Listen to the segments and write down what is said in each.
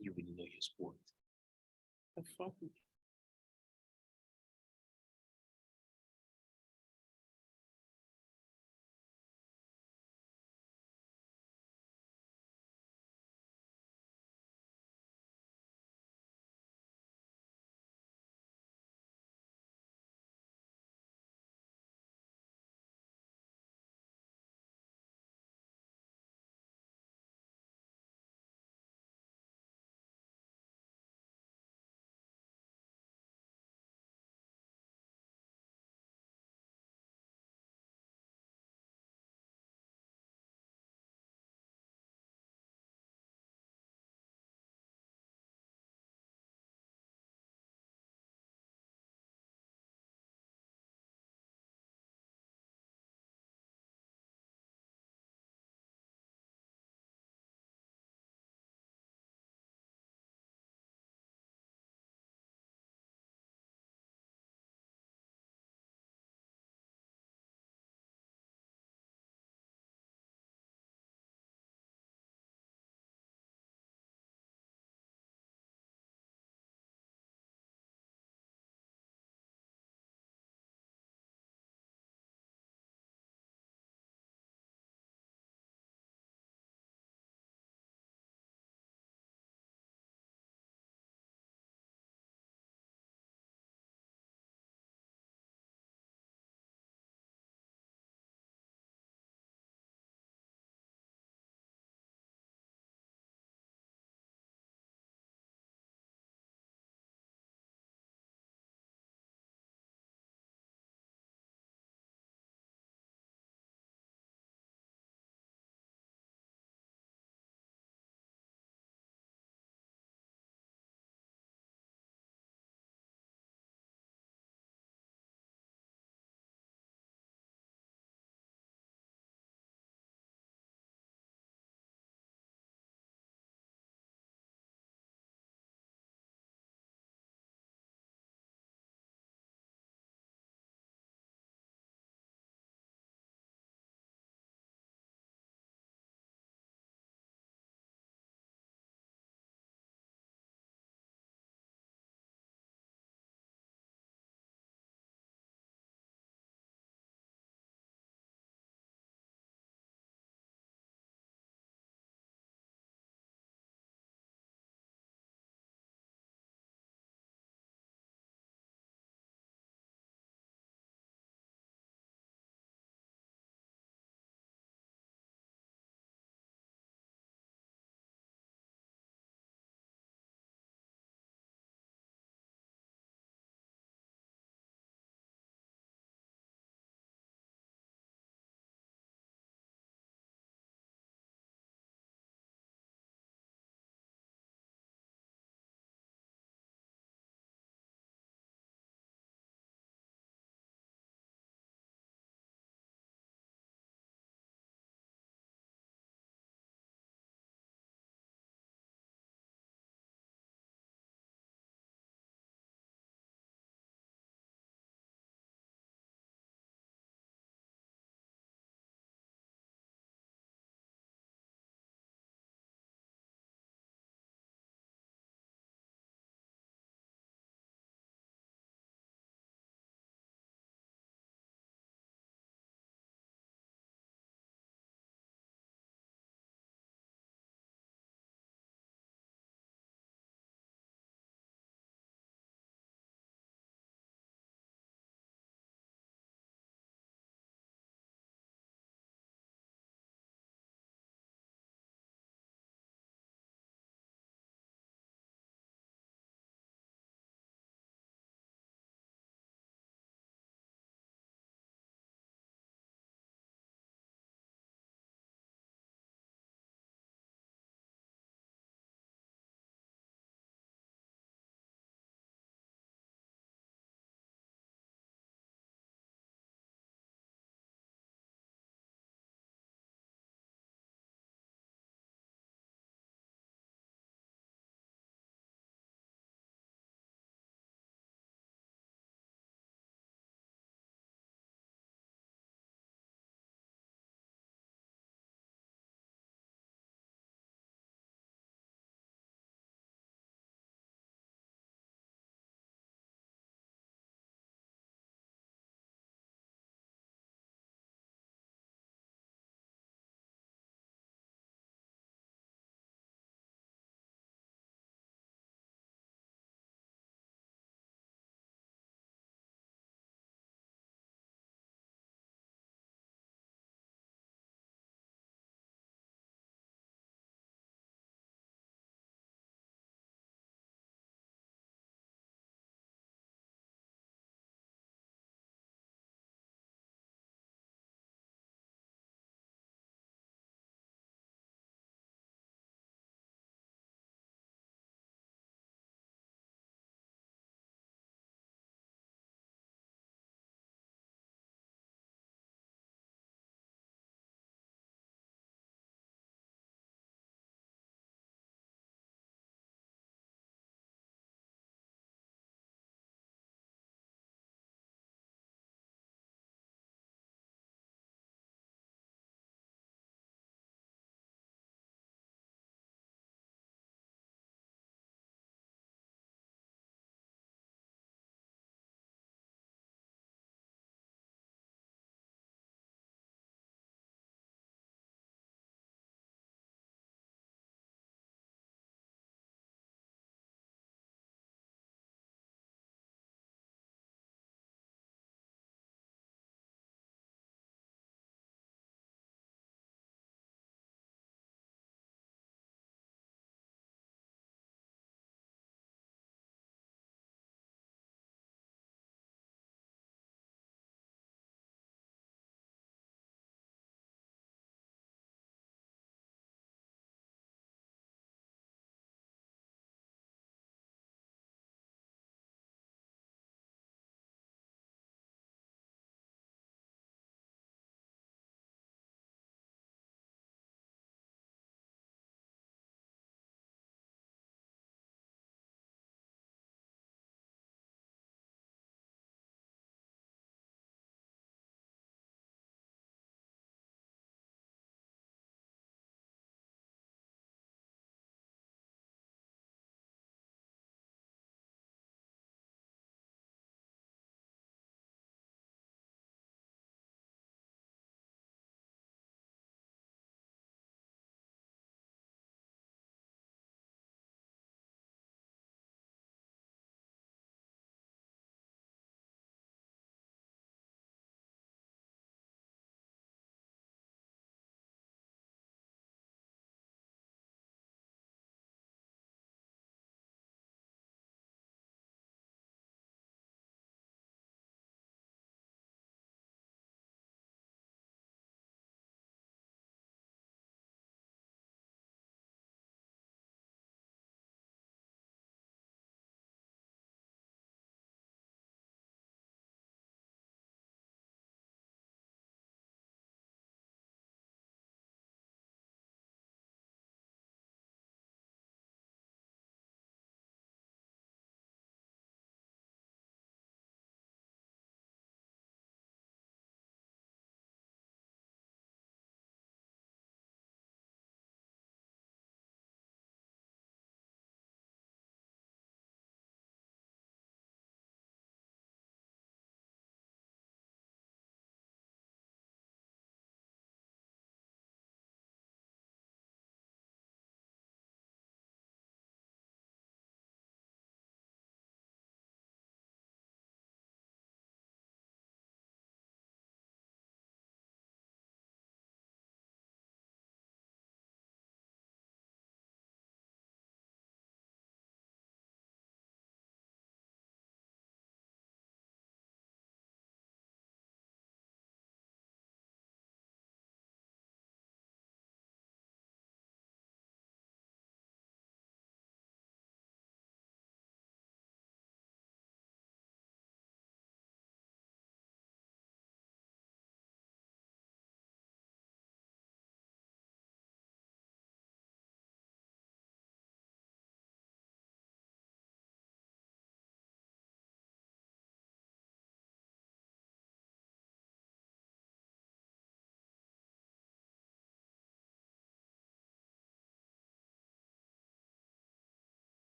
You really know your sport. The fuck?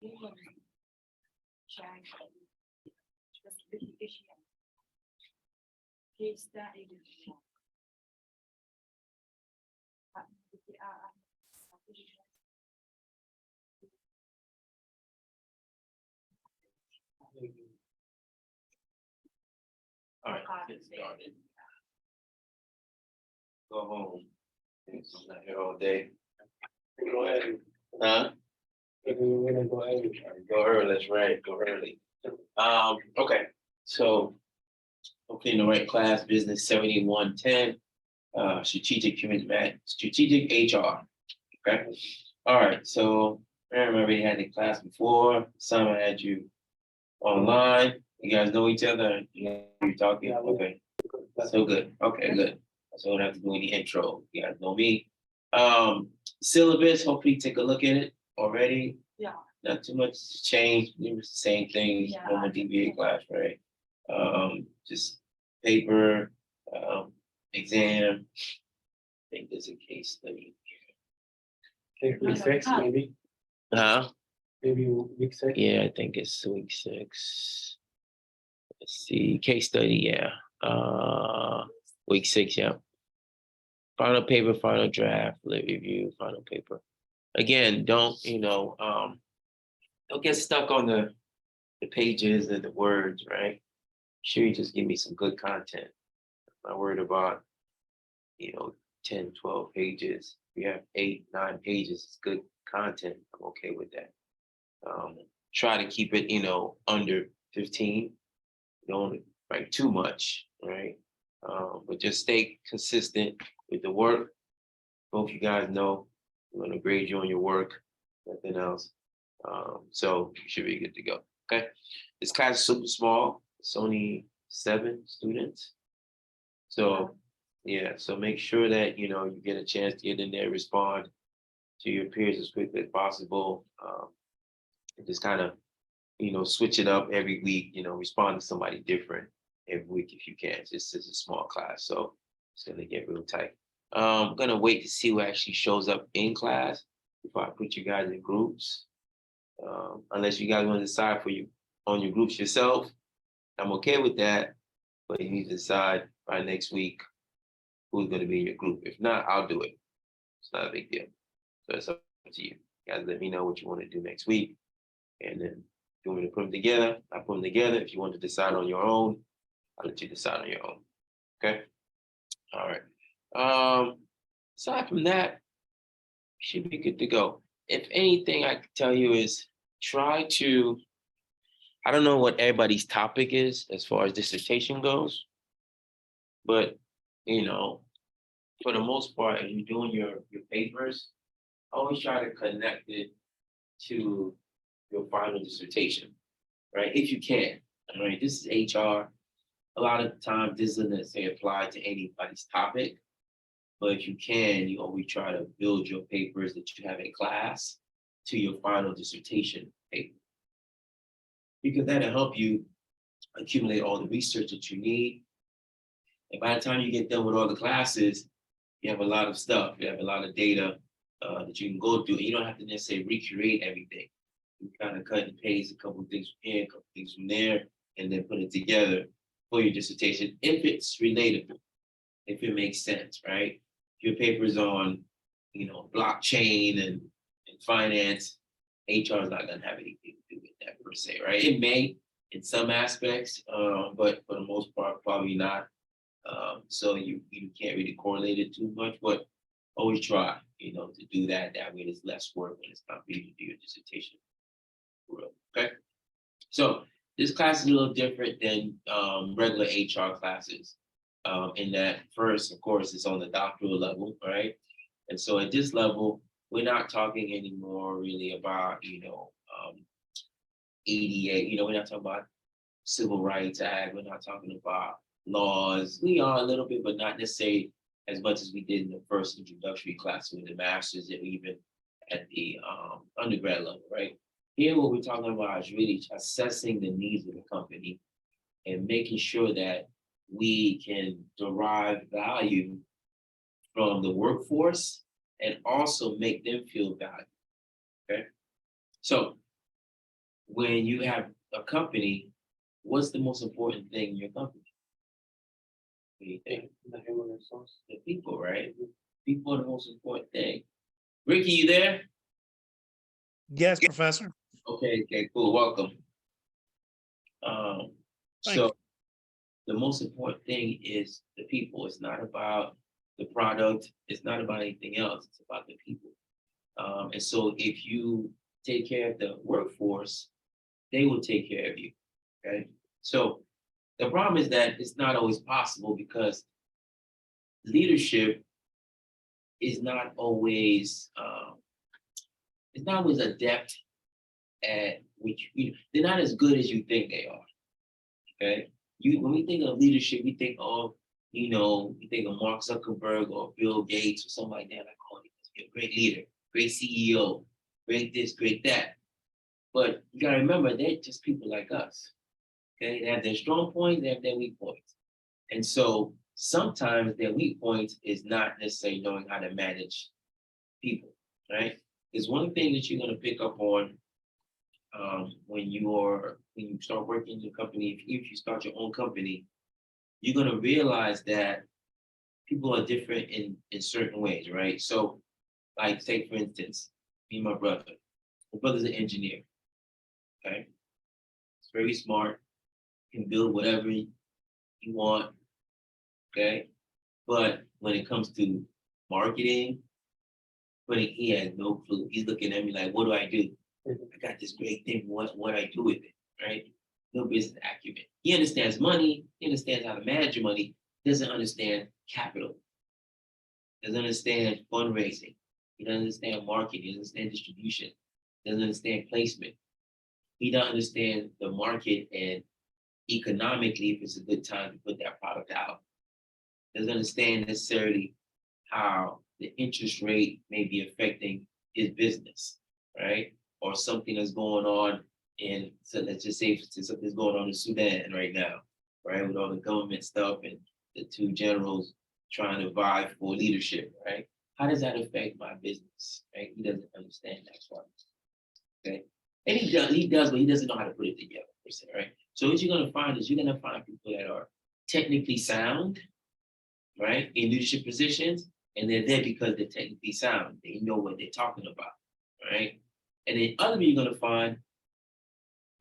All right, get started. Go home. I'm not here all day. Go ahead. Huh? We're gonna go ahead. Go early, that's right, go early. Okay, so hopefully in the right class, business 7110, strategic HR. Okay. All right, so I already had the class before. Some I had you online. You guys know each other. You're talking. Okay. So good. Okay, good. So I don't have to do any intro. You guys know me. Syllabus, hopefully take a look at it already. Yeah. Not too much change. It was the same thing, Yeah. normal DBA class, right? Just paper, exam. I think there's a case study. Okay, week 6, maybe. Huh? Maybe week 6. Yeah, I think it's week 6. Let's see, case study, yeah. Week 6, yeah. Final paper, final draft, lit review, final paper. Again, don't get stuck on the pages and the words, right? Sure, you just give me some good content. I'm not worried about, 10, 12 pages. If you have 8, 9 pages, it's good content. I'm okay with that. Try to keep it, under 15. Don't write too much, right? But just stay consistent with the work. Both you guys know I'm gonna grade you on your work, nothing else. So you should be good to go. Okay. This class is super small. It's only 7 students. So yeah, so make sure that you get a chance to get in there, respond to your peers as quickly as possible. And just kind of switch it up every week, respond to somebody different every week if you can. It's a small class, so it's gonna get real tight. I'm gonna wait to see who actually shows up in class before I put you guys in groups. Unless you guys want to decide on your groups yourself, I'm okay with that. But you need to decide by next week who's gonna be in your group. If not, I'll do it. It's not a big deal. So it's up to you. You guys let me know what you want to do next week. And then if you want me to put them together, I put them together. If you want to decide on your own, I'll let you decide on your own. Okay? All right. Aside from that, you should be good to go. If anything I can tell you is try to, I don't know what everybody's topic is as far as dissertation goes, but for the most part, if you're doing your papers, always try to connect it to your final dissertation, right? If you can. All right, this is HR. A lot of times this doesn't necessarily apply to anybody's topic, but if you can, you always try to build your papers that you have in class to your final dissertation paper. Because that'll help you accumulate all the research that you need. And by the time you get done with all the classes, you have a lot of stuff. You have a lot of data that you can go through. And you don't have to necessarily recreate everything. You kind of cut and paste a couple of things from here, a couple of things from there, and then put it together for your dissertation if it's relatable, if it makes sense, right? If your paper's on, blockchain and finance, HR is not going to have anything to do with that per se, right? It may in some aspects, but for the most part, probably not. So you can't really correlate it too much, but always try, to do that. That way there's less work when it's not for you to do your dissertation. Okay. So this class is a little different than regular HR classes. In that first, of course, it's on the doctoral level, right? And so at this level, we're not talking anymore really about, ADA, we're not talking about Civil Rights Act, we're not talking about laws. We are a little bit, but not necessarily as much as we did in the first introductory class with the master's and even at the undergrad level, right? Here, what we're talking about is really assessing the needs of the company and making sure that we can derive value from the workforce and also make them feel valued, okay? So when you have a company, what's the most important thing in your company? What do you think? The human resource. The people, right? People are the most important thing. Ricky, you there? Yes, Professor. Okay, cool. Welcome. Thank So the most important thing is the people. It's not about the product. It's not about anything else. It's about the people. And so if you take care of the workforce, they will take care of you. Okay. So the problem is that it's not always possible because leadership is not always it's not always adept at which they're not as good as you think they are. Okay. When we think of leadership, we think of, we think of Mark Zuckerberg or Bill Gates or something like that. Like, oh, he must be a great leader, great CEO, great this, great that. But you gotta remember, they're just people like us. Okay, they have their strong points, they have their weak points. And so sometimes their weak point is not necessarily knowing how to manage people, right? There's one thing that you're gonna pick up on when you start working in a company, if you start your own company, you're gonna realize that people are different in certain ways, right? So, like, say for instance, me and my brother. My brother's an engineer. Okay, he's very smart, can build whatever you want. Okay, but when it comes to marketing, he has no clue. He's looking at me like, "What do I do? I got this great thing. What do I do with it?" Right? No business acumen. He understands money. He understands how to manage your money. Doesn't understand capital. Doesn't understand fundraising. He doesn't understand marketing. He doesn't understand distribution. Doesn't understand placement. He doesn't understand the market and economically if it's a good time to put that product out. Doesn't understand necessarily how the interest rate may be affecting his business, right? Or something that's going on so let's just say something's going on in Sudan right now, right? With all the government stuff and the two generals trying to vie for leadership, right? How does that affect my business, right? He doesn't understand that part, okay? And he does, but he doesn't know how to put it together, per se, right? So what you're gonna find is you're gonna find people that are technically sound, right, in leadership positions, and they're there because they're technically sound. They know what they're talking about, right? And then other people you're gonna find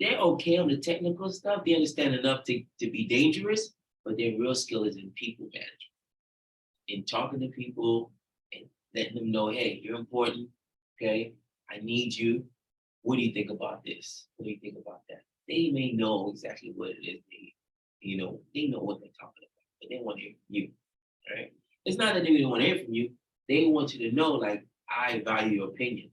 they're okay on the technical stuff. They understand enough to be dangerous, but their real skill is in people management, in talking to people and letting them know, hey, you're important. Okay, I need you. What do you think about this? What do you think about that? They may know exactly what it is they know what they're talking about, but they want to hear from you, right? It's not that they don't want to hear from you. They want you to know, like, I value your opinion.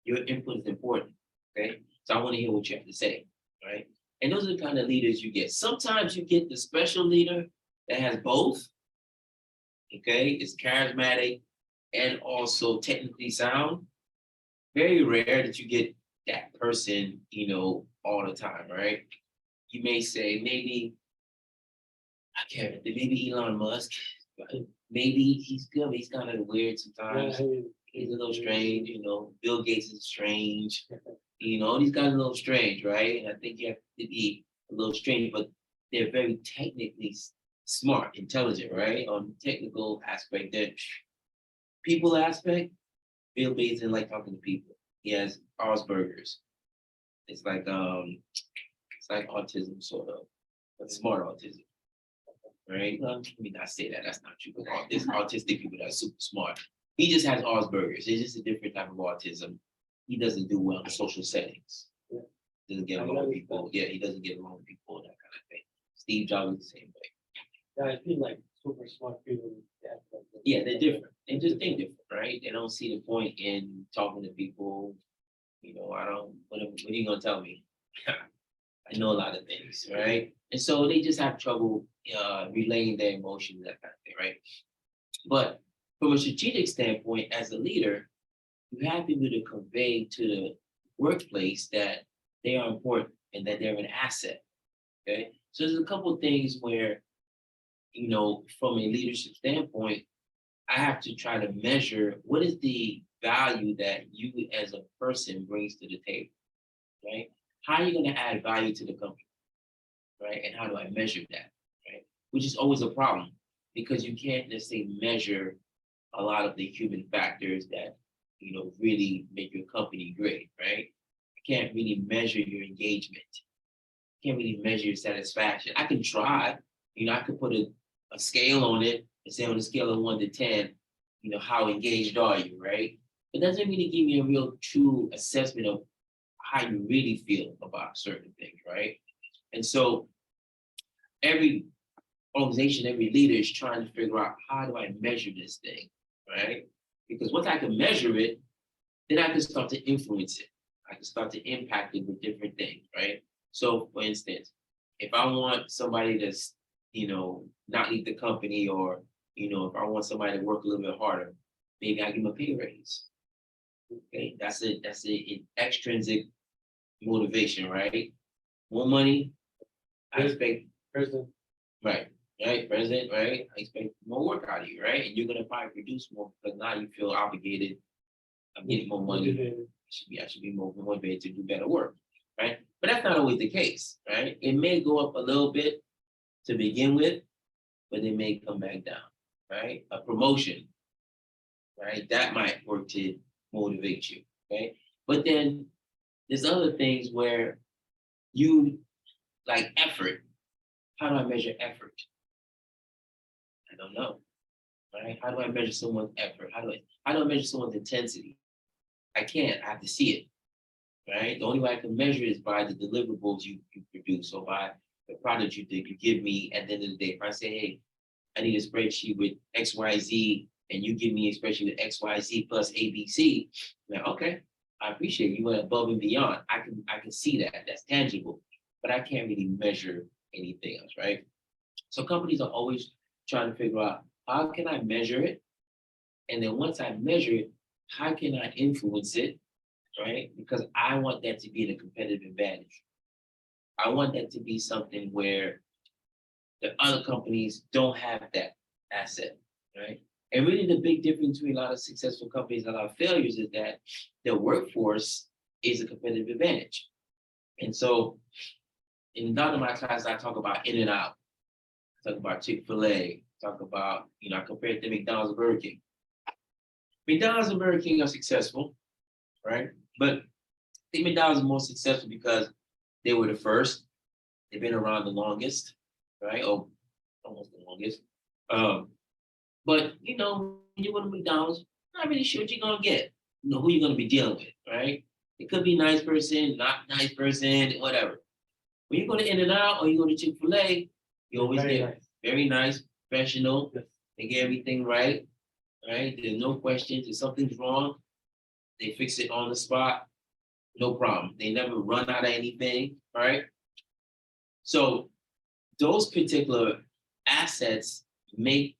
Your input is important, okay? So I want to hear what you have to say, right? And those are the kind of leaders you get. Sometimes you get the special leader that has both, okay? It's charismatic and also technically sound. Very rare that you get that person, all the time, right? You may say maybe, I can't remember, maybe Elon Musk, maybe he's good, but he's kind of weird sometimes. He's a little strange, Bill Gates is strange. These guys are a little strange, right? And I think you have to be a little strange, but they're very technically smart, intelligent, right? On the technical aspect, that people aspect, Bill Gates didn't like talking to people. He has Asperger's. It's like autism, sort of, but smart autism, right? Let me not say that. That's not true. But there's autistic people that are super smart. He just has Asperger's. It's just a different type of autism. He doesn't do well in social settings. Yeah. Doesn't get along with people. Yeah, he doesn't get along with people, that kind of thing. Steve Jobs is the same way. Yeah, I feel like super smart people. Yeah, they're different. They just think different, right? They don't see the point in talking to people. I don't. What are you gonna tell me? I know a lot of things, right? And so they just have trouble relaying their emotions, that kind of thing, right? But from a strategic standpoint, as a leader, you have to be able to convey to the workplace that they are important and that they're an asset. Okay. So there's a couple of things where, from a leadership standpoint, I have to try to measure what is the value that you as a person brings to the table. Right. how are you going to add value to the company, right? And how do I measure that, right? Which is always a problem because you can't necessarily measure a lot of the human factors that, really make your company great, right? You can't really measure your engagement. You can't really measure your satisfaction. I can try, I could put a scale on it and say on a scale of 1 to 10, how engaged are you, right? It doesn't really give me a real true assessment of how you really feel about certain things, right? And so every organization, every leader is trying to figure out how do I measure this thing, right? Because once I can measure it, then I can start to influence it. I can start to impact it with different things, right? So for instance, if I want somebody that's, not leave the company or, if I want somebody to work a little bit harder, maybe I give them a pay raise. Okay, that's an extrinsic motivation, right? More money, I expect Person, right, president, right? I expect more work out of you, right? And you're gonna probably produce more because now you feel obligated. I'm getting more money. motivated. I should be more motivated to do better work, right? But that's not always the case, right? It may go up a little bit to begin with, but it may come back down, right? A promotion, right? That might work to motivate you, okay? But then there's other things where you like effort. How do I measure effort? I don't know, right? How do I measure someone's effort? How do I measure someone's intensity? I can't. I have to see it, right? The only way I can measure is by the deliverables you produce, or by the product you give me at the end of the day. If I say, hey, I need a spreadsheet with X, Y, Z, and you give me a spreadsheet with X, Y, Z plus ABC, now okay, I appreciate it. You went above and beyond. I can see that. That's tangible, but I can't really measure anything else, right? So companies are always trying to figure out how can I measure it, and then once I measure it, how can I influence it, right? Because I want that to be a competitive advantage. I want that to be something where the other companies don't have that asset, right? And really the big difference between a lot of successful companies and a lot of failures is that their workforce is a competitive advantage. And so in none of my classes, I talk about In-N-Out, talk about Chick-fil-A, talk about, I compare it to McDonald's and Burger King. McDonald's and Burger King are successful, right? But I think McDonald's is more successful because they were the first. They've been around the longest, right? Oh, almost the longest. But when you go to McDonald's, not really sure what you're gonna get. Who you're gonna be dealing with, right? It could be nice person, not nice person, whatever. When you go to In-N-Out or you go to Chick-fil-A, you always Very get nice. very nice, professional. Yes. They get everything right, right? There's no questions. If something's wrong, they fix it on the spot, no problem. They never run out of anything, right? So those particular assets make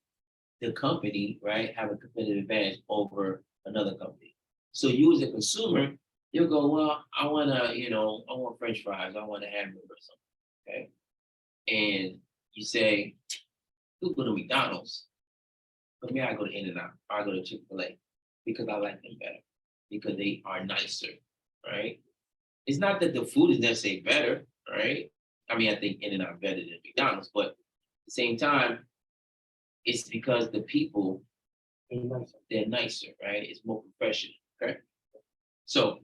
the company, right, have a competitive advantage over another company. So you as a consumer, you'll go, well, I want French fries, I want a hamburger or something, okay? And you say, you go to McDonald's. For me, I go to In-N-Out, I go to Chick-fil-A because I like them better, because they are nicer, right? It's not that the food is necessarily better, right? I mean, I think In-N-Out better than McDonald's, but at the same time, it's because the people, Very nice. they're nicer, right? It's more professional, okay? So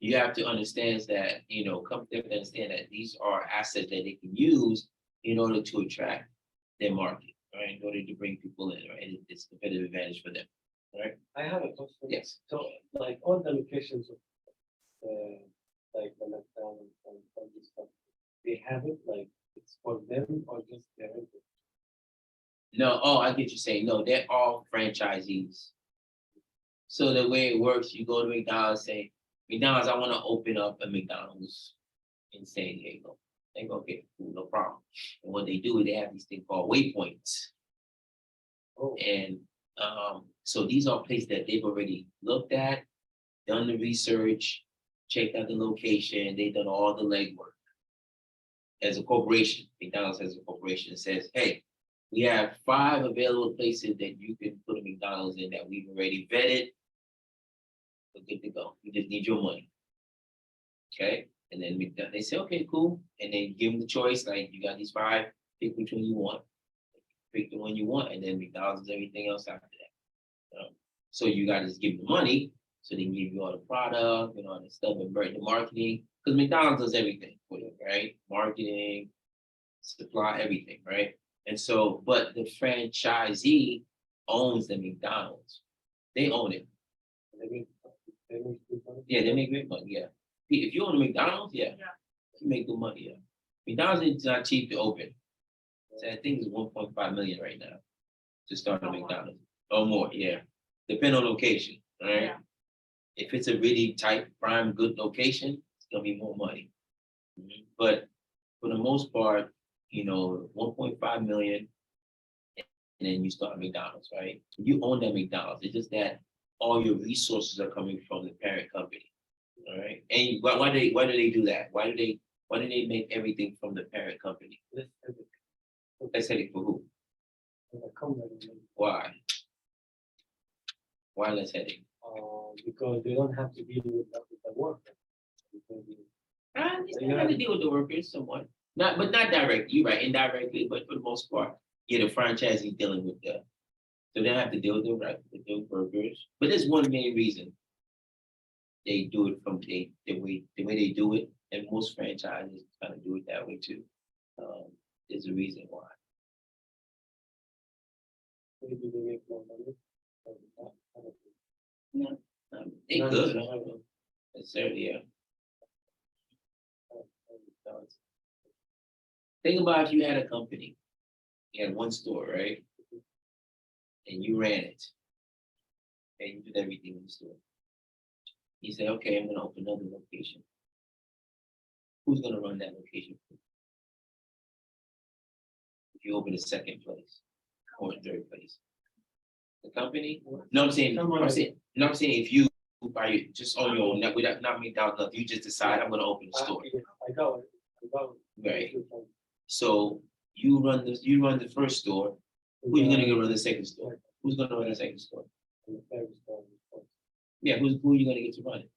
you have to understand that, companies have to understand that these are assets that they can use in order to attract their market, right? In order to bring people in, right? And it's a competitive advantage for them, right? I have a question. Yes. So, like all the locations of, like the McDonald's and all this stuff, they have it like it's for them or just their own? No, oh, I get you saying, no, they're all franchisees. So the way it works, you go to McDonald's, say, McDonald's, I want to open up a McDonald's in San Diego. They go, okay, cool, no problem. And what they do is they have these things called waypoints. Oh, And so these are places that they've already looked at, done the research, checked out the location, they've done all the legwork. As a corporation, McDonald's as a corporation says, hey, we have 5 available places that you can put a McDonald's in that we've already vetted. We're good to go. We just need your money. Okay? And then they say, okay, cool. And then give them the choice, like you got these five, pick which one you want. Pick the one you want, and then McDonald's does everything else after that. So you got to just give them the money, so they can give you all the product and all the stuff and the marketing. Because McDonald's does everything for you, right? Marketing, supply, everything, right? And so, but the franchisee owns the McDonald's. They own it. They make good money. Yeah, they make great money. Yeah. If you own a McDonald's, yeah, you make good money. Yeah. McDonald's is not cheap to open. So I think it's 1.5 million right now to start a McDonald's. Or more, yeah. Depending on location, all right? Yeah. If it's a really tight, prime, good location, it's gonna be more money. But for the most part, 1.5 million, and then you start McDonald's, right? You own that McDonald's. It's just that all your resources are coming from the parent company. All right. And why do they do that? Why do they make everything from the parent company? Let's say for who? Why? Why less headache? Because they don't have to deal with the work. They have to deal with the workers somewhat. Not directly, you're right, indirectly, but for the most part, the franchisee dealing with the, so they have to deal with the workers. But there's one main reason they do it from the way they do it, and most franchises kind of do it that way too. There's a reason why. Maybe they make more money. They No, could. no, no. Necessarily, yeah. Think about if you had a company, you had one store, right? And you ran it. And you did everything in the store. You say, okay, I'm gonna open another location. Who's gonna run that location? If you open a second place or a third place. The company? No, I'm saying if you by just on your own, without not McDonald's, nothing, you just decide I'm gonna open a store. I got it. Right. So you run the first store. Who's gonna go run the second store? Who's gonna run the second store? Yeah, who are you gonna get to run it?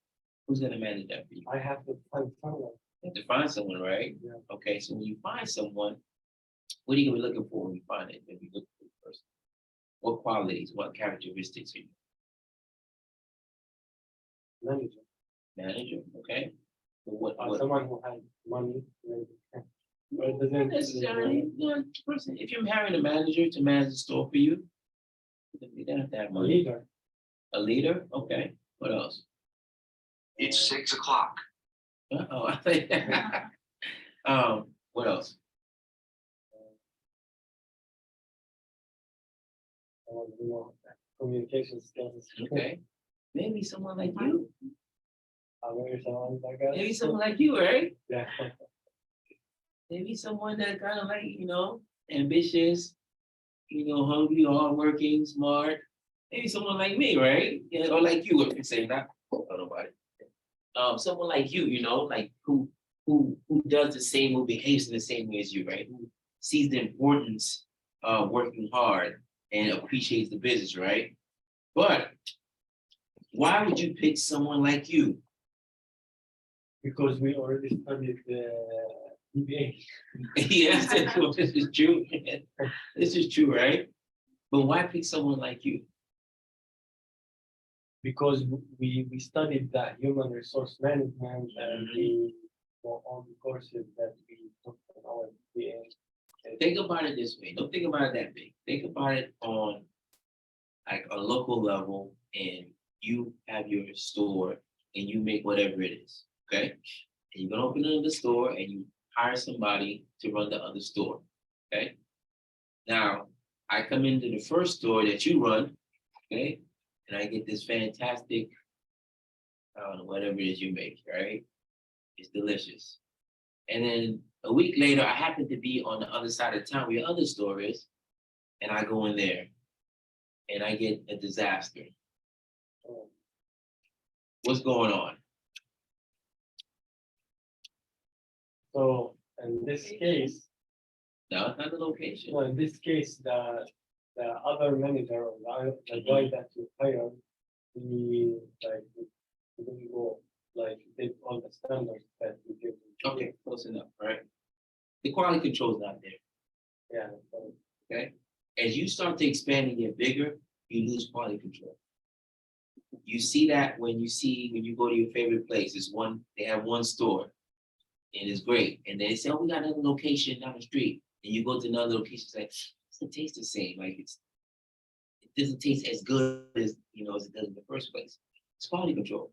Who's gonna manage that for you? I have to find someone. You have to find someone, right? Yeah. Okay, so when you find someone, what are you gonna be looking for when you find it? When you look for the person, what qualities, what characteristics are you? Manager. Manager, okay. So what Someone who has money. Or it not doesn't necessarily one person. If you're hiring a manager to manage the store for you, you don't have to have a money. leader. A leader, okay. What else? It's 6 o'clock. Oh, I think. What else? Communication skills. Okay, maybe someone like you. Maybe someone like that. Maybe someone like you, right? Yeah. Maybe someone that kind of like, ambitious, hungry, hardworking, smart. Maybe someone like me, right? Yeah, or like you, if you say that. Nobody. Someone like you, like who does the same, who behaves in the same way as you, right? Who sees the importance of working hard and appreciates the business, right? But why would you pick someone like you? Because we already studied the EBA. Yes, this is true. This is true, right? But why pick someone like you? Because we studied that human resource management and for all the courses that we took in our EBA. Think about it this way. Don't think about it that big. Think about it on like a local level, and you have your store and you make whatever it is. Okay. And you're gonna open another store and you hire somebody to run the other store. Okay. Now I come into the first store that you run, okay, and I get this fantastic, I don't know, whatever it is you make, right? It's delicious. And then a week later, I happen to be on the other side of town where your other store is, and I go in there and I get a disaster. What's going on? So in this case, No, it's not the location. well, in this case, the other manager or the guy that you hired, he didn't go like did all the standards that we give Okay, close enough, right? The quality control is not there, Yeah. So okay? As you start to expand and get bigger, you lose quality control. You see that when you go to your favorite place, they have one store and it's great. And they say, oh, we got another location down the street. And you go to another location, it's like, it doesn't taste the same. Like it doesn't taste as good as as it does in the first place. It's quality control.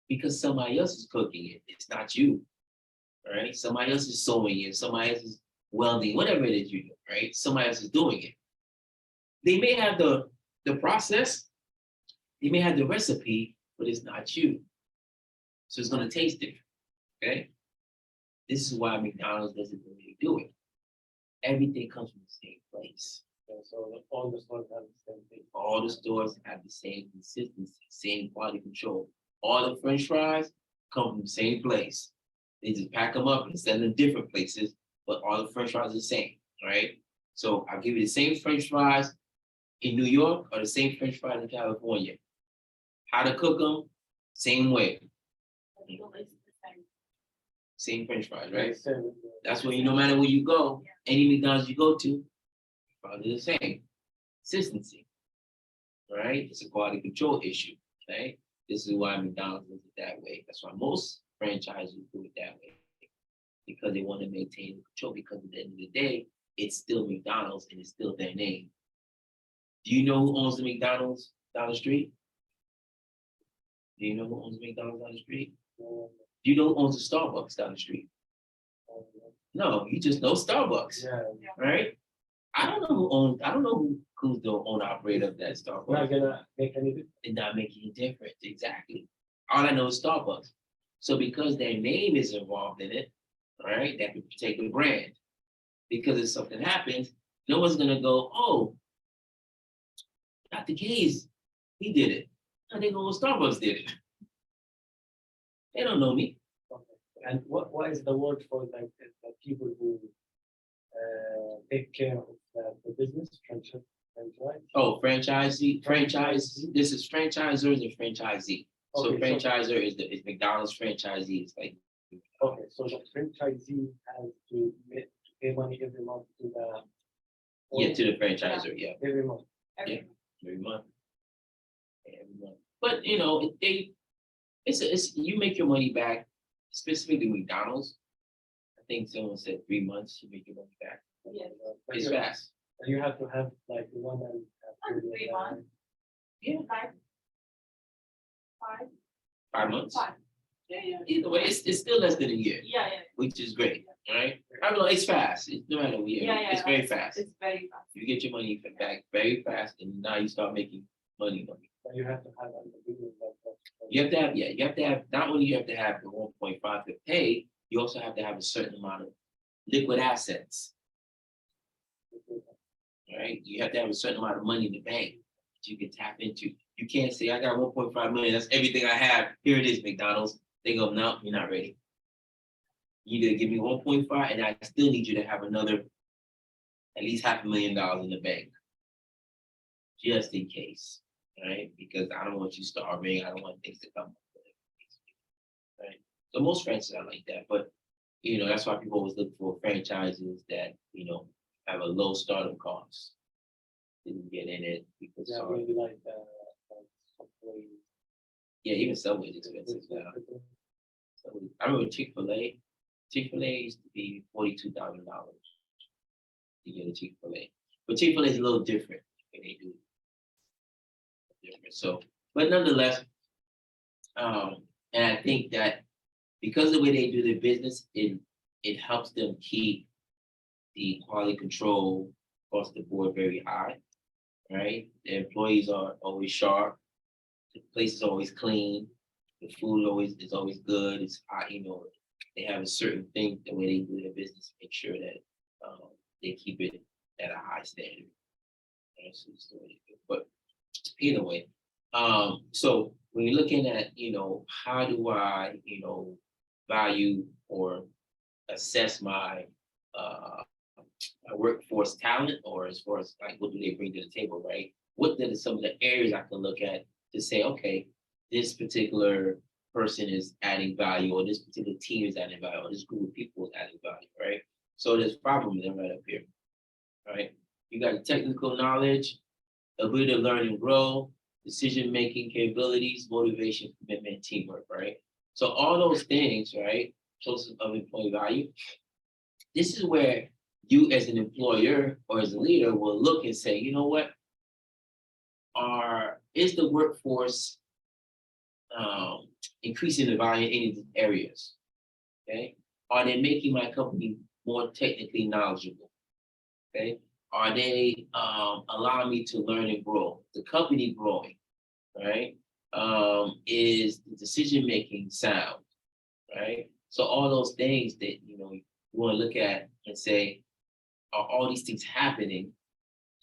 Because somebody else is cooking it. It's not you. Right? Somebody else is sewing it, somebody else is welding, whatever it is you do, right? Somebody else is doing it. They may have the process, they may have the recipe, but it's not you. So it's gonna taste different. Okay. This is why McDonald's doesn't really do it. Everything comes from the same place. so all the stores have the same thing. All the stores have the same consistency, same quality control. All the French fries come from the same place. They just pack them up and send them different places, but all the French fries are the same, right? So I'll give you the same French fries in New York or the same French fries in California. How to cook them, same way. Same French fries, right? Same, That's why no matter where you go, any McDonald's you go to, probably the same. Consistency, right? It's a quality control issue, right? This is why McDonald's does it that way. That's why most franchises do it that way. Because they want to maintain the control, because at the end of the day, it's still McDonald's and it's still their name. Do you know who owns the McDonald's down the street? Do you know who owns the McDonald's down the street? um, Do you know who owns the Starbucks down the street? No, you just know Starbucks, yeah, right? I don't know who's the owner operator of that Starbucks. not gonna make any difference. It's not making a difference, exactly. All I know is Starbucks. So because their name is involved in it, right, that could protect the brand. Because if something happens, no one's gonna go, oh, Dr. K's, he did it. And they go, well, Starbucks did it. They don't know me. Okay. And what is the word for like the people who take care of the business franchise? Oh, franchise. This is franchisors and franchisee. So Okay, franchisor is McDonald's franchisee. It's like, Okay, so the franchisee has to pay money every month to the. yeah, to the franchisor, yeah, Every month. every month. Every month. But it's you make your money back, specifically McDonald's. I think someone said 3 months you make your money back. But It's you- fast. You have to have like the one that. 3 months. Yeah, 5 months. Five. Yeah. Either way, it's still less than a year, Yeah. which is great, right? I don't know, it's fast. No matter what year, Yeah. it's very fast. It's very fast. You get your money back very fast, and now you start making money. But you have to have an agreement that. You have to have, not only you have to have the 1.5 to pay, you also have to have a certain amount of liquid assets, right? You have to have a certain amount of money in the bank that you can tap into. You can't say, I got 1.5 million, that's everything I have. Here it is, McDonald's. They go, no, you're not ready. You need to give me 1.5, and I still need you to have another at least $500,000 in the bank. Just in case, right? Because I don't want you starving. I don't want things to come. Right. So most franchises are like that, but that's why people always look for franchises that have a low startup cost. Didn't get in it because Yeah, maybe like Subway. yeah, even Subway is expensive now. So I remember Chick-fil-A. Chick-fil-A used to be $42,000 to get a Chick-fil-A, but Chick-fil-A is a little different when they do different. So, but nonetheless, and I think that because of the way they do their business, it helps them keep the quality control across the board very high, right? The employees are always sharp, the place is always clean, the food is always good. It's hot, they have a certain thing the way they do their business, make sure that they keep it at a high standard. But either way, so when you're looking at, how do I, value or assess my workforce talent, or as far as like what do they bring to the table, right? What are some of the areas I can look at to say, okay, this particular person is adding value, or this particular team is adding value, or this group of people is adding value, right? So there's problems there right up here, right? You got technical knowledge, ability to learn and grow, decision-making capabilities, motivation, commitment, teamwork, right? So all those things, right, sources of employee value, this is where you as an employer or as a leader will look and say, you know what, is the workforce increasing the value in any of these areas? Okay, are they making my company more technically knowledgeable? Okay, are they allowing me to learn and grow? The company growing, right? Is the decision making sound, right? So all those things that you want to look at and say, are all these things happening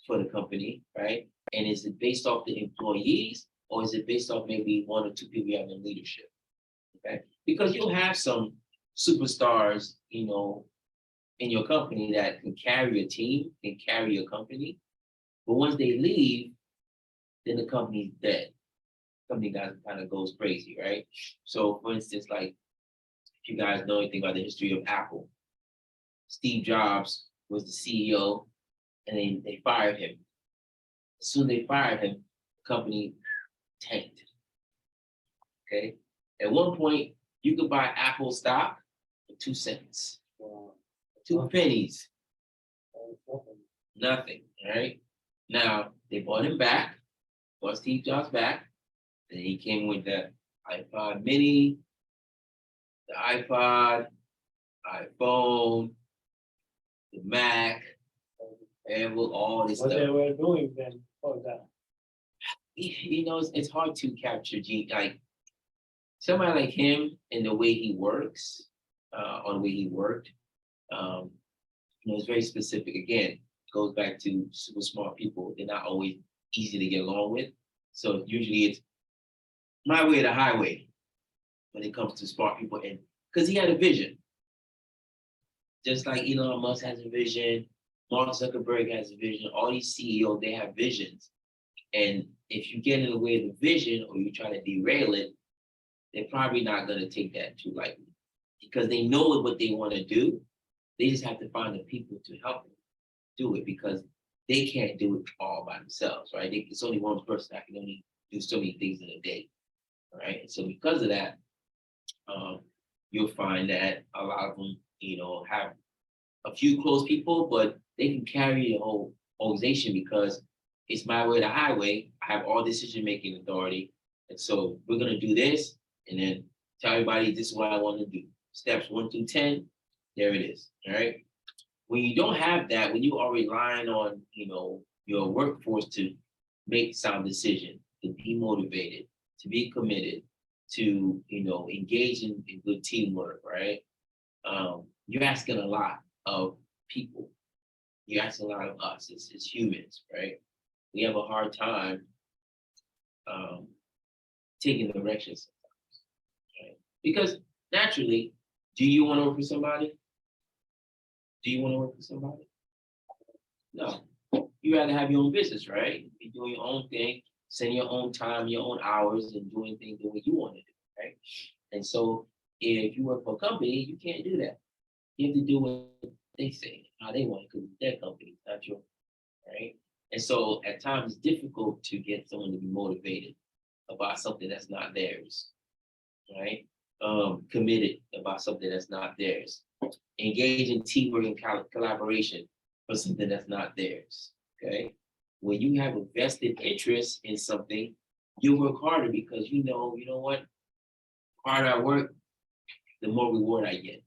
for the company, right? And is it based off the employees, or is it based off maybe one or two people you have in leadership? Okay, because you'll have some superstars, in your company that can carry a team, can carry a company, but once they leave, then the company's dead. Company kind of goes crazy, right? So, for instance, like if you guys know anything about the history of Apple, Steve Jobs was the CEO, and they fired him. As soon as they fired him, the company tanked. Okay. At one point, you could buy Apple stock for 2 cents, 2 pennies, nothing. Right. Now they bought him back, bought Steve Jobs back, and he came with the iPod Mini, the iPod, iPhone, the Mac, and all this What stuff. they were doing then for that. It's hard to capture like somebody like him and the way he works, or the way he worked. It's very specific. Again, goes back to super smart people. They're not always easy to get along with. So usually it's my way or the highway when it comes to smart people, and because he had a vision. Just like Elon Musk has a vision, Mark Zuckerberg has a vision, all these CEOs, they have visions. And if you get in the way of the vision or you try to derail it, they're probably not going to take that too lightly because they know what they want to do. They just have to find the people to help them do it because they can't do it all by themselves, right? It's only one person that can only do so many things in a day, right? And so because of that, you'll find that a lot of them, have a few close people, but they can carry the whole organization because it's my way or the highway. I have all decision-making authority. And so we're going to do this and then tell everybody this is what I want to do. Steps 1 through 10, there it is, all right? When you don't have that, when you are relying on, your workforce to make sound decisions, to be motivated, to be committed, to, engage in good teamwork, right? You're asking a lot of people. You're asking a lot of us as humans, right? We have a hard time taking directions sometimes, right? Because naturally, do you want to work with somebody? Do you want to work with somebody? No. You rather have your own business, right? Be doing your own thing, sending your own time, your own hours, and doing things the way you want to do, right? And so if you work for a company, you can't do that. You have to do what they say, how they want it, because it's their company, not yours, right? And so at times it's difficult to get someone to be motivated about something that's not theirs, right? Committed about something that's not theirs. Engage in teamwork and collaboration for something that's not theirs, okay? When you have a vested interest in something, you work harder because you know what? The harder I work, the more reward I get.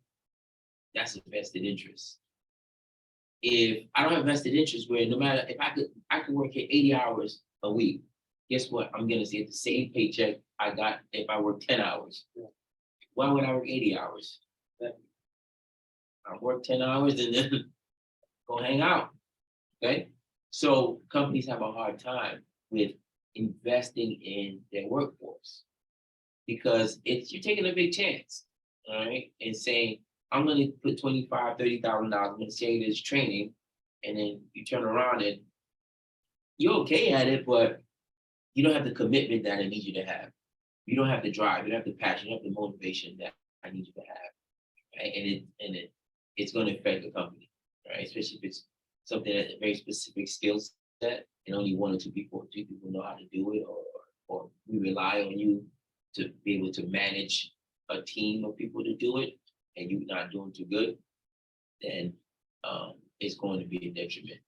That's a vested interest. If I don't have vested interest, where no matter if I could work at 80 hours a week, guess what? I'm gonna get the same paycheck I got if I work 10 hours. Yeah. Why would I work 80 hours? I work 10 hours and then go hang out. Okay. So companies have a hard time with investing in their workforce because you're taking a big chance, all right, and saying, I'm going to put $25,000, $30,000. I'm going to say this training, and then you turn around and you're okay at it, but you don't have the commitment that I need you to have. you don't have the drive, you don't have the passion, you don't have the motivation that I need you to have. Right? It's going to affect the company, right? Especially if it's something that's a very specific skill set and only one or two people know how to do it, or we rely on you to be able to manage a team of people to do it, and you're not doing too good, then it's going to be a detriment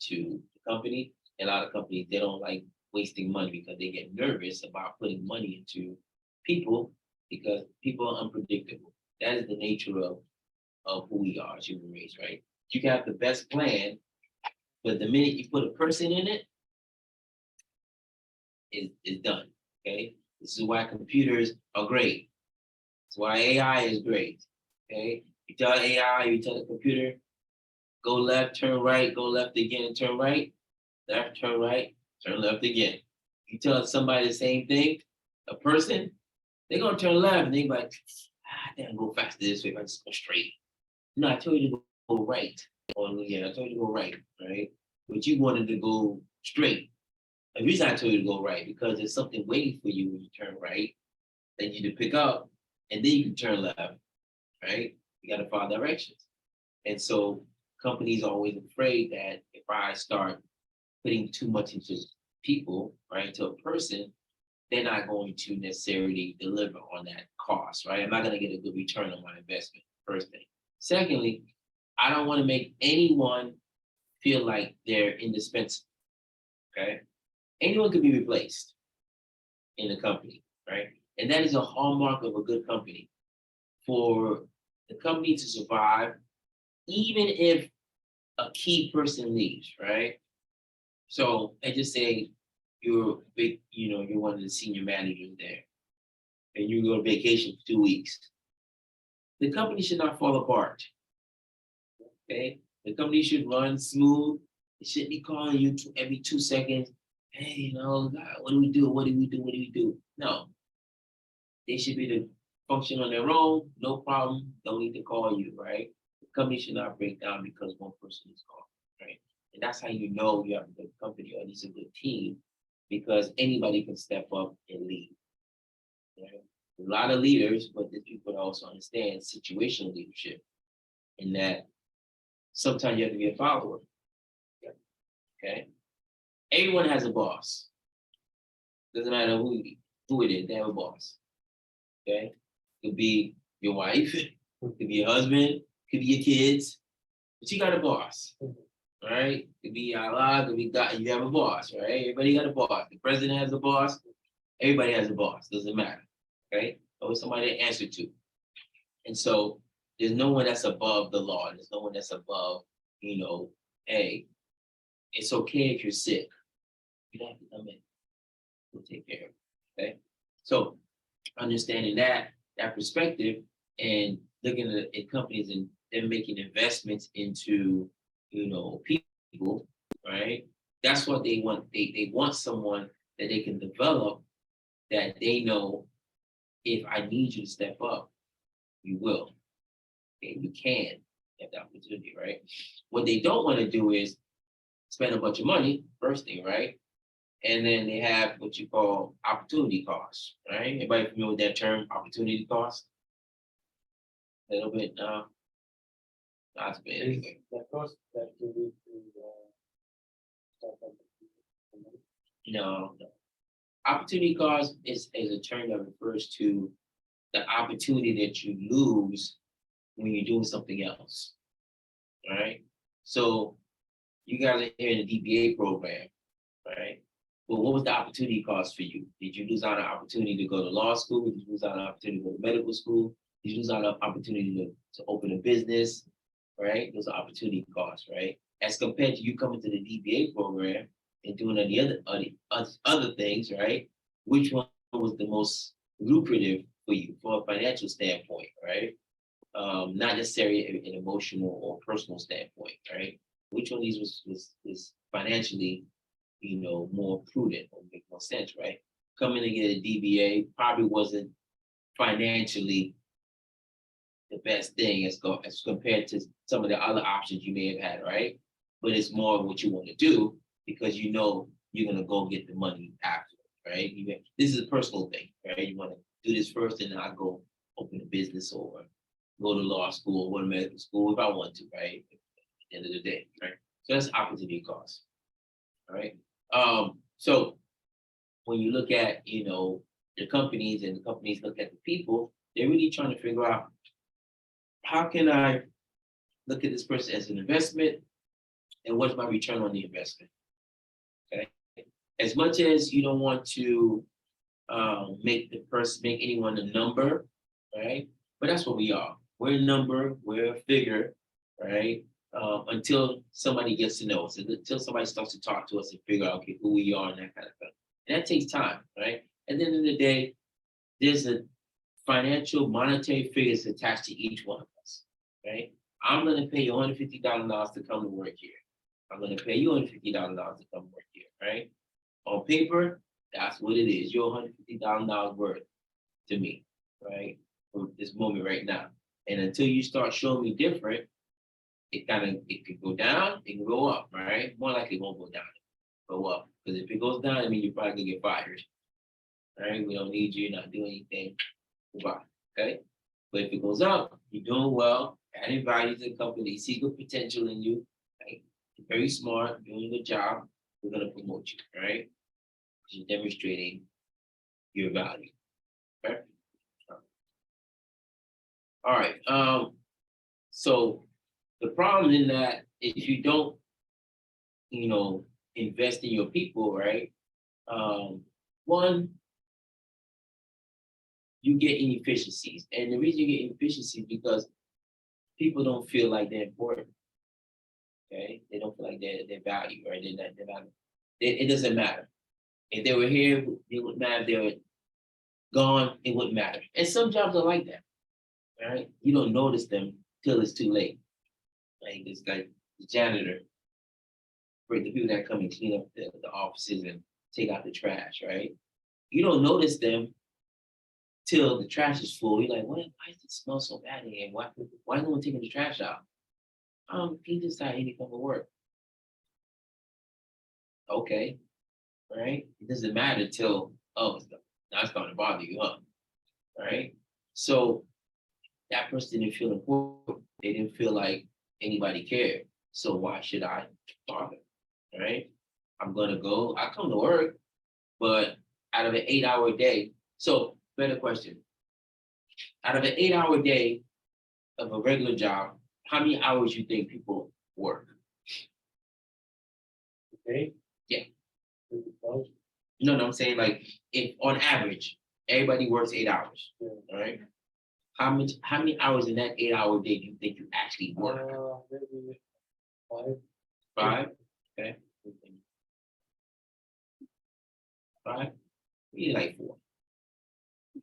to the company. A lot of companies, they don't like wasting money because they get nervous about putting money into people because people are unpredictable. That is the nature of who we are as human race, right? You can have the best plan, but the minute you put a person in it, it's done. Okay. This is why computers are great. It's why AI is great. Okay. You tell AI, you tell the computer, go left, turn right, go left again, turn right, left, turn right, turn left again. You tell somebody the same thing, a person, they're gonna turn left and they're like, I can't go faster this way if I just go straight. No, I told you to go right. I told you to go right, right? But you wanted to go straight. The reason I told you to go right, because there's something waiting for you when you turn right that you need to pick up, and then you can turn left, right? You gotta follow directions. And so companies are always afraid that if I start putting too much into people, right, to a person, they're not going to necessarily deliver on that cost, right? I'm not gonna get a good return on my investment, first thing. Secondly, I don't wanna make anyone feel like they're indispensable, okay? Anyone can be replaced in a company, right? And that is a hallmark of a good company. For the company to survive, even if a key person leaves, right? So I just say you're big, you're one of the senior managers there, and you go on vacation for 2 weeks. The company should not fall apart. Okay, the company should run smooth. It shouldn't be calling you every 2 seconds. Hey, what do we do? What do we do? What do we do? No, they should be to function on their own. No problem. Don't need to call you, right? The company should not break down because one person is called, right? And that's how you know you have a good company or at least a good team, because anybody can step up and lead. Right? A lot of leaders, but the people also understand situational leadership, in that sometimes you have to be a follower. Okay. Everyone has a boss. Doesn't matter who it is, they have a boss. Okay. Could be your wife, could be your husband, could be your kids, but you got a boss. Right? Could be Allah, could be God, you have a boss, right? Everybody got a boss. The president has a boss, everybody has a boss, doesn't matter. Okay? Always somebody to answer to. And so there's no one that's above the law. There's no one that's above, hey, it's okay if you're sick. You don't have to come in. We'll take care of it. Okay. So understanding that perspective and looking at companies and them making investments into, people, right? That's what they want. They want someone that they can develop, that they know if I need you to step up, you will. Okay, you can have the opportunity, right? What they don't want to do is spend a bunch of money, first thing, right? And then they have what you call opportunity costs, right? Everybody familiar with that term, opportunity cost? A little bit, no? Not bad. Is the cost that you need to start up the company? No. Opportunity cost is a term that refers to the opportunity that you lose when you're doing something else, right? So you guys are here in the DBA program, right? But what was the opportunity cost for you? Did you lose out on an opportunity to go to law school? Did you lose out on an opportunity to go to medical school? Did you lose out on an opportunity to open a business, right? Those are opportunity costs, right? As compared to you coming to the DBA program and doing any other things, right? Which one was the most lucrative for you from a financial standpoint, right? Not necessarily an emotional or personal standpoint, right? Which one of these was financially, more prudent or make more sense, right? Coming to get a DBA probably wasn't financially the best thing as compared to some of the other options you may have had, right? But it's more of what you want to do because you're gonna go get the money after, right? This is a personal thing, right? right? You want to do this first and not go open a business or go to law school or go to medical school if I want to, right? At the end of the day, right? So that's opportunity cost. All right. So when you look at, the companies and the companies look at the people, they're really trying to figure out how can I look at this person as an investment and what's my return on the investment? Okay. As much as you don't want to make anyone a number, right? But that's what we are. We're a number, we're a figure, right? Until somebody gets to know us, until somebody starts to talk to us and figure out, okay, who we are and that kind of thing. And that takes time, right? At the end of the day, there's a financial monetary figures attached to each one of us, right? I'm going to pay you $150,000 to come to work here. I'm going to pay you $150,000 to come work here, right? On paper, that's what it is. You're $150,000 worth to me, right? For this moment right now. And until you start showing me different, it could go down, it can go up, right? More likely it won't go down, go up. Because if it goes down, I mean, you're probably gonna get fired. Right? We don't need you, you're not doing anything. Goodbye. Okay? But if it goes up, you're doing well, adding value to the company, see good potential in you, right? You're very smart, doing a good job, we're gonna promote you, right? You're demonstrating your value. Okay? All right. So the problem in that if you don't, invest in your people, right? One, you get inefficiencies. And the reason you get inefficiencies is because people don't feel like they're important. Okay? They don't feel like they're valued, right? They're not, it doesn't matter. If they were here, it wouldn't matter. If they were gone, it wouldn't matter. And some jobs are like that. Right? You don't notice them till it's too late. Like this guy, the janitor, for the people that come and clean up the offices and take out the trash, right? You don't notice them till the trash is full. You're like, why does it smell so bad in here? Why is no one taking the trash out? He decided he didn't come to work. Okay, right? It doesn't matter till, now it's starting to bother you, huh? Right? So that person didn't feel important. They didn't feel like anybody cared. So why should I bother? Right? I come to work, but out of an 8-hour day, so better question. Out of an 8-hour day of a regular job, how many hours you think people work? Okay? Yeah. 50,000. No, I'm saying like if on average, everybody works 8 hours. Yeah. All right. How many hours in that 8-hour day do you think you actually work? Maybe 5. 5? Okay. 5? Maybe like 4.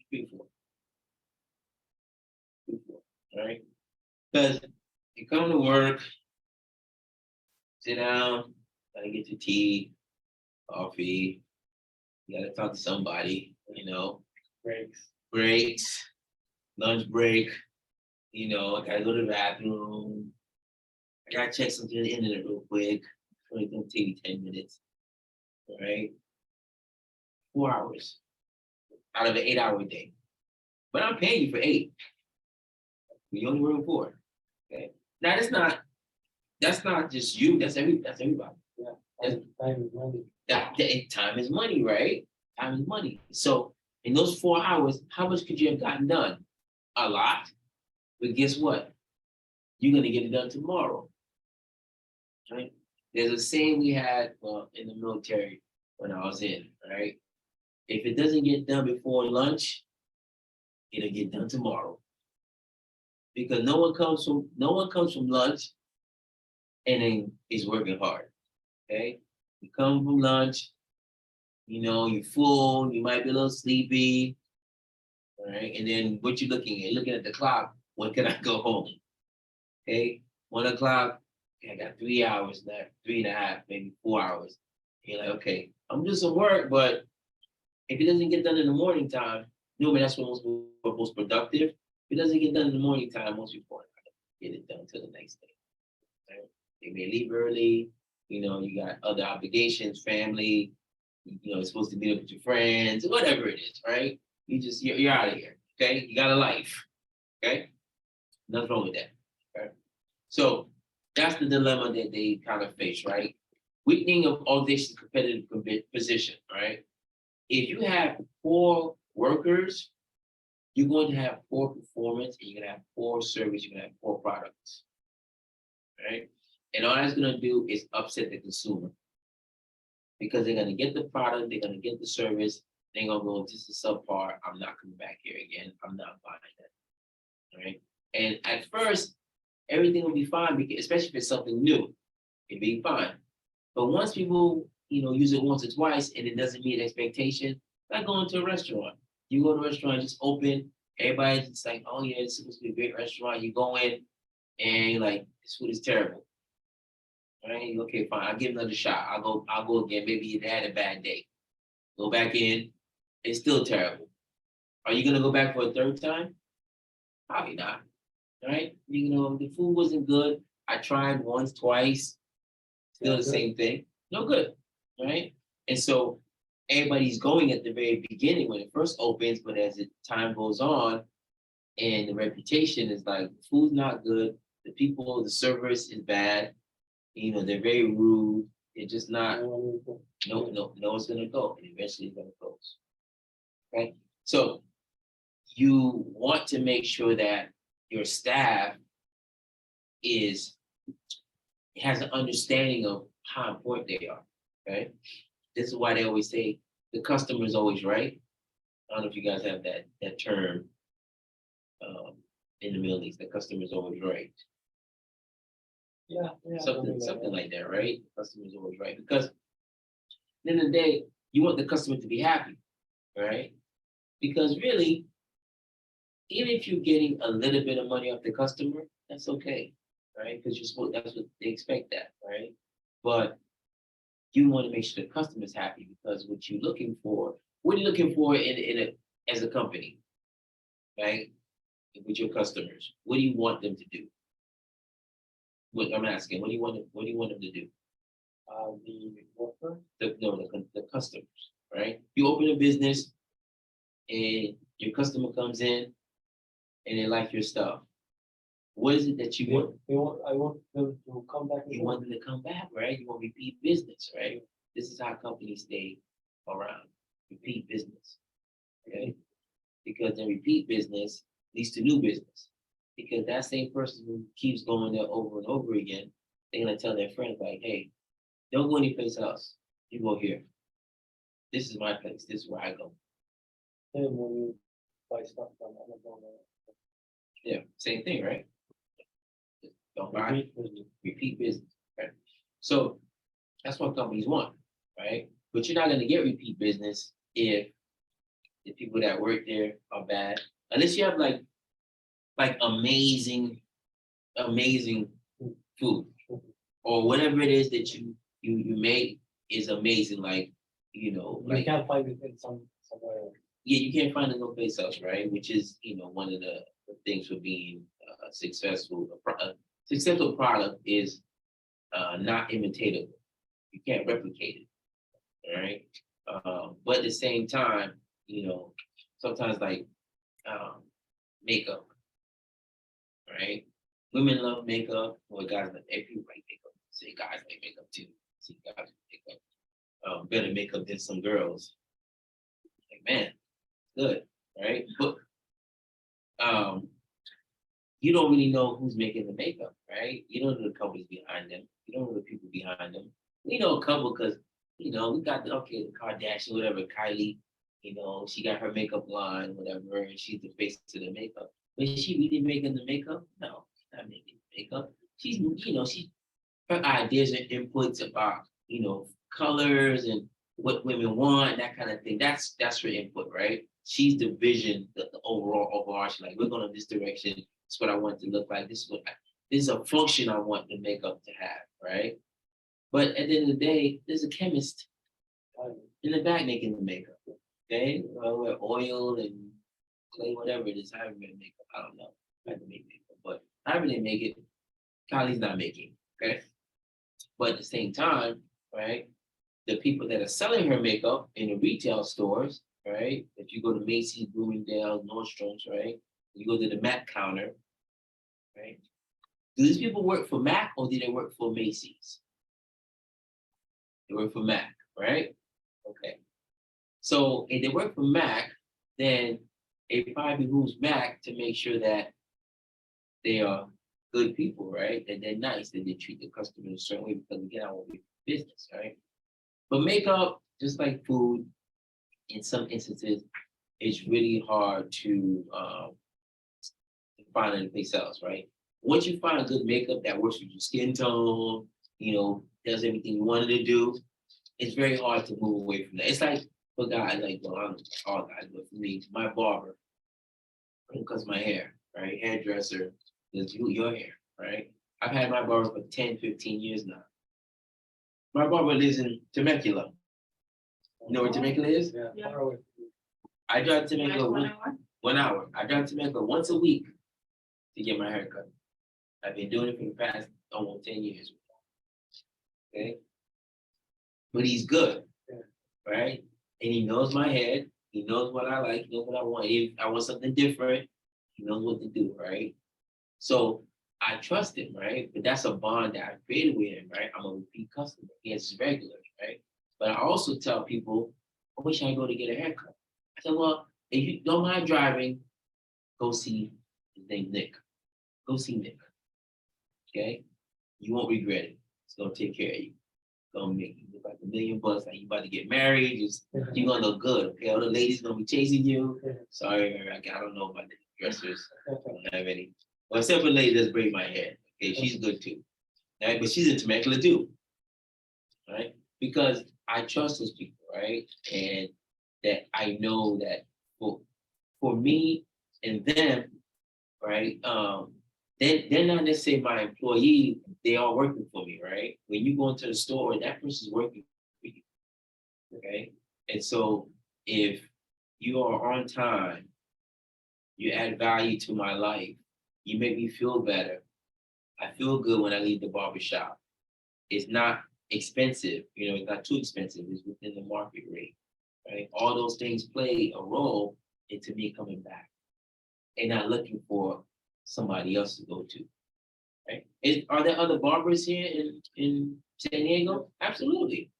3, 4. 3, 4. All right. Because you come to work, sit down, gotta get your tea, coffee, you gotta talk to somebody, breaks, lunch break, I gotta go to the bathroom, I gotta check something on the internet real quick. It's only gonna take me 10 minutes. All right. 4 hours out of an 8-hour day. But I'm paying you for 8. We only work 4. Okay. Now that's not just you, that's everybody. Yeah. That's- Time is money. Time is money, right? Time is money. So in those 4 hours, how much could you have gotten done? A lot. But guess what? You're gonna get it done tomorrow. Right? There's a saying we had in the military when I was in, right? If it doesn't get done before lunch, it'll get done tomorrow. Because no one comes from lunch and then is working hard. Okay? You come from lunch, you're full, you might be a little sleepy. All right, and then what you looking at? Looking at the clock, when can I go home? Okay, 1 o'clock, I got 3 hours left, 3.5, maybe 4 hours. You're like, okay, I'm doing some work, but if it doesn't get done in the morning time, that's when most people are most productive. If it doesn't get done in the morning time, most people are not gonna get it done till the next day. Right? They may leave early, you got other obligations, family, you're supposed to meet up with your friends, whatever it is, right? you're out of here, okay? You got a life, okay? Nothing wrong with that, okay? So that's the dilemma that they kind of face, right? Weakening of organization's competitive position, right? If you have poor workers, you're going to have poor performance, and you're gonna have poor service, you're gonna have poor products, right? And all that's gonna do is upset the consumer. Because they're gonna get the product, they're gonna get the service, they're gonna go, this is subpar, I'm not coming back here again, I'm not buying that, right? And at first, everything will be fine, because especially if it's something new, it'll be fine. But once people, use it once or twice and it doesn't meet expectation, like going to a restaurant. You go to a restaurant, just open, everybody's just like, oh yeah, it's supposed to be a great restaurant. You go in and you're like, this food is terrible. All right, okay, fine. I'll give another shot. I'll go again. Maybe you had a bad day. Go back in, it's still terrible. Are you gonna go back for a third time? Probably not. Right? The food wasn't good. I tried once, twice, still the same thing. No good. Right? And so everybody's going at the very beginning when it first opens, but as time goes on, and the reputation is like the food's not good, the service is bad, they're very rude, they're just not, no one's gonna go, and eventually it's gonna close. Okay, so you want to make sure that your staff has an understanding of how important they are. Okay, this is why they always say the customer is always right. I don't know if you guys have that term in the Middle East. The customer is always right. Yeah. Something like that, right? The customer is always right, because at the end of the day, you want the customer to be happy, right? Because really, even if you're getting a little bit of money off the customer, that's okay, right? Because that's what they expect, that, right? But you want to make sure the customer is happy, because what are you looking for as a company, right? With your customers, what do you want them to do? What I'm asking, what do you want them to do? The worker. The customers, right? You open a business and your customer comes in and they like your stuff. What is it that you want? I want them to come back. You want them to come back, right? You want repeat business, right? This is how companies stay around. Repeat business, okay? Because the repeat business leads to new business. Because that same person who keeps going there over and over again, they're gonna tell their friends like, hey, don't go anyplace else. You go here. This is my place. This is where I go. And when you buy stuff from Amazon. Yeah, same thing, right? Don't buy, repeat business, right? So that's what companies want, right? But you're not gonna get repeat business if the people that work there are bad, unless you have like amazing food, or whatever it is that you make is amazing. Like, You like, can't find it in somewhere else. yeah, you can't find it no place else, right? Which is, one of the things for being successful. A successful product is not imitatable. You can't replicate it, all right? But at the same time, sometimes like makeup, right? Women love makeup, or guys like, if you like makeup, say guys like makeup too. See guys like makeup, better makeup than some girls. Like, man, good, right? But you don't really know who's making the makeup, right? You don't know the companies behind them. You don't know the people behind them. We know a couple because, we got the Kardashian, whatever, Kylie, she got her makeup line, whatever, and she's the face of the makeup. But is she really making the makeup? No, she's not making the makeup. She's, her ideas and inputs about, colors and what women want, that kind of thing. That's her input, right? She's the vision, the overall. She's like, we're going in this direction. This is what I want it to look like. This is a function I want the makeup to have, right? But at the end of the day, there's a chemist in the back making the makeup. Okay, with oil and clay, whatever it is, however they make it, I don't know how to make makeup, but however they make it, Kylie's not making. Okay, but at the same time, right, the people that are selling her makeup in the retail stores, right? If you go to Macy's, Bloomingdale, Nordstrom's, right? You go to the Mac counter, right? Do these people work for Mac or do they work for Macy's? They work for Mac, right? Okay. So if they work for Mac, then it probably behooves Mac to make sure that they are good people, right? That they're nice, that they treat the customer in a certain way because again, I want to be business, right? But makeup, just like food, in some instances, it's really hard to find anyplace else, right? Once you find a good makeup that works with your skin tone, does everything you wanted to do, it's very hard to move away from that. It's like for guys, like, well, I'm all guys, but for me, my barber, because my hair, right? Hairdresser, does your hair, right? I've had my barber for 10, 15 years now. My barber lives in Temecula. You know where Temecula is? Yeah, far away. I drive to Temecula Like 1 hour? 1 hour. I drive to Temecula once a week to get my hair cut. I've been doing it for the past almost 10 years. Okay. But he's good, right? And he knows my head. He knows what I like. He knows what I want. If I want something different, he knows what to do, right? So I trust him, right? But that's a bond that I created with him, right? I'm a repeat customer. He has his regulars, right? But I also tell people, I wish I go to get a haircut. I said, well, if you don't mind driving, go see his name Nick. Go see Nick. Okay? You won't regret it. It's gonna take care of you. It's gonna make you look like $1,000,000, like you about to get married. You're gonna look good. Okay, all the ladies gonna be chasing you. Sorry, I don't know about the dressers. I don't have any. Well, except for lady that's braid my hair. Okay, she's good too. Right? But she's in Temecula too. Right? Because I trust those people, right? And that I know that for me and them, right? They're not necessarily my employee, they are working for me, right? When you go into the store, that person's working for you. Okay. And so if you are on time, you add value to my life, you make me feel better. I feel good when I leave the barbershop. It's not expensive, it's not too expensive, it's within the market rate. Right? All those things play a role into me coming back and not looking for somebody else to go to. Right? Are there other barbers here in San Diego? Absolutely.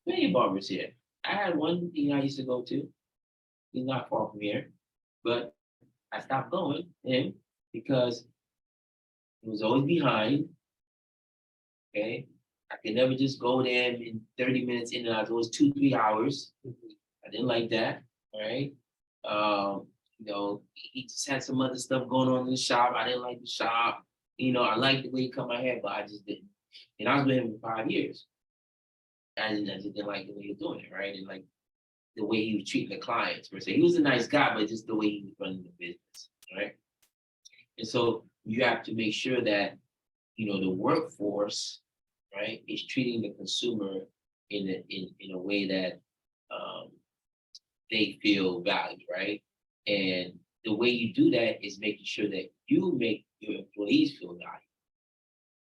Many barbers here. I had one I used to go to. He's not far from here, but I stopped going to him because he was always behind. Okay. I could never just go there in 30 minutes in and out. It was 2-3 hours. I didn't like that. Right. He just had some other stuff going on in the shop. I didn't like the shop. I liked the way he cut my hair, but I just didn't. And I was with him for 5 years. I just didn't like the way he was doing it, right? And like the way he was treating the clients per se. He was a nice guy, but just the way he was running the business, right? And so you have to make sure that, the workforce, right, is treating the consumer in a way that they feel valued, right? And the way you do that is making sure that you make your employees feel valued,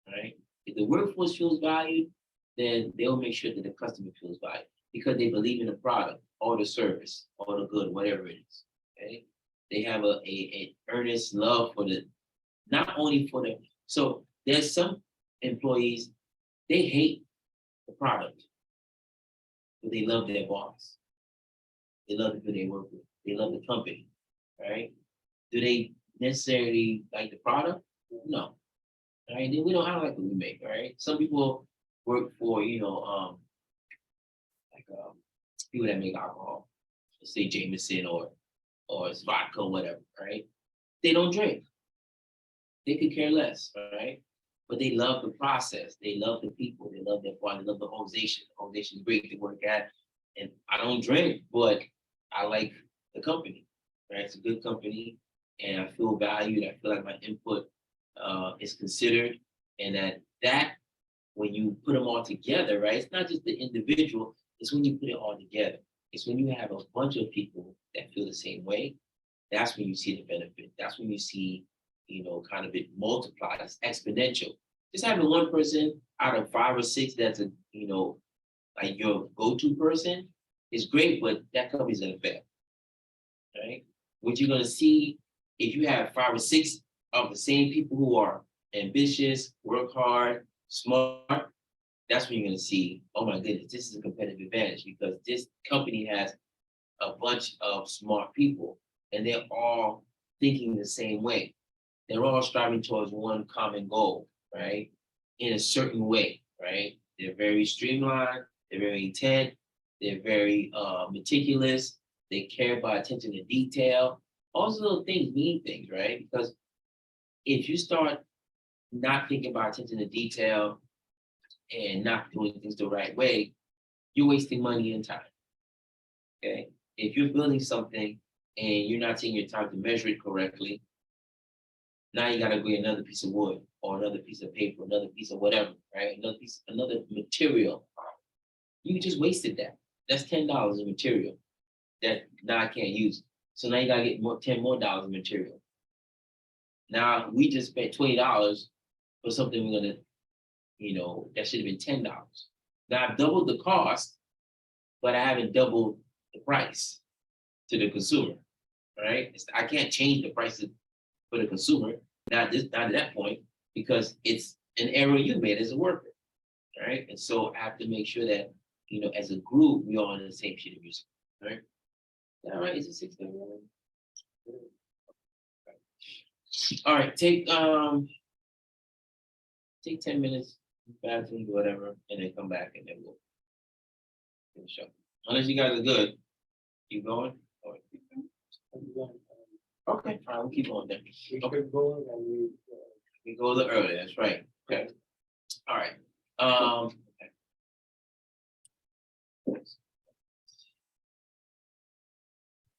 right? If the workforce feels valued, then they'll make sure that the customer feels valued because they believe in the product or the service or the good, whatever it is. Okay, they have an earnest love for not only for the. So there's some employees, they hate the product, but they love their boss. They love the people they work with. They love the company, right? Do they necessarily like the product? No. Right? Then we don't have like what we make, right? Some people work for, people that make alcohol, let's say Jameson or it's vodka, whatever, right? They don't drink. They could care less, right? But they love the process. They love the people. They love their body. They love the organization. The organization is great to work at. And I don't drink, but I like the company, right? It's a good company, and I feel valued. I feel like my input is considered, and that when you put them all together, right? It's not just the individual. It's when you put it all together. It's when you have a bunch of people that feel the same way. That's when you see the benefit. That's when you see, kind of it multiplies exponential. Just having one person out of 5 or 6 that's like your go-to person is great, but that company's gonna fail. right? What you're gonna see, if you have 5 or 6 of the same people who are ambitious, work hard, smart, that's when you're gonna see, oh my goodness, this is a competitive advantage because this company has a bunch of smart people and they're all thinking the same way. They're all striving towards one common goal, right? In a certain way, right? They're very streamlined, they're very intent, they're very meticulous, they care about attention to detail. All those little things mean things, right? Because if you start not thinking about attention to detail and not doing things the right way, you're wasting money and time. Okay. If you're building something and you're not taking your time to measure it correctly, now you gotta get another piece of wood or another piece of paper, another piece of whatever, right? Another material. You just wasted that. That's $10 in material that now I can't use. So now you gotta get $10 more in material. Now we just spent $20 for something we're gonna, that should have been $10. Now I've doubled the cost, but I haven't doubled the price to the consumer, right? I can't change the prices for the consumer, not at that point, because it's an error you made as a worker, right? And so I have to make sure that, as a group, we're all on the same sheet of music, right? All right, is it 6:31? All right, take 10 minutes, bathroom, whatever, and then come back and then we'll finish up. Unless you guys are good, keep going. All right. Okay, all right, we'll keep on then. We could go and We go a little early, that's right. Okay. All right.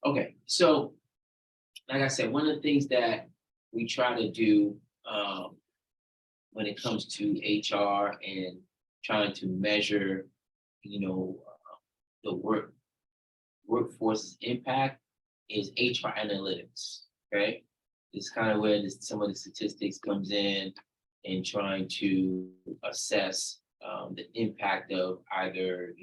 Okay, so like I said, one of the things that we try to do when it comes to HR and trying to measure, the workforce's impact is HR analytics. Okay, it's kind of where some of the statistics comes in and trying to assess the impact of either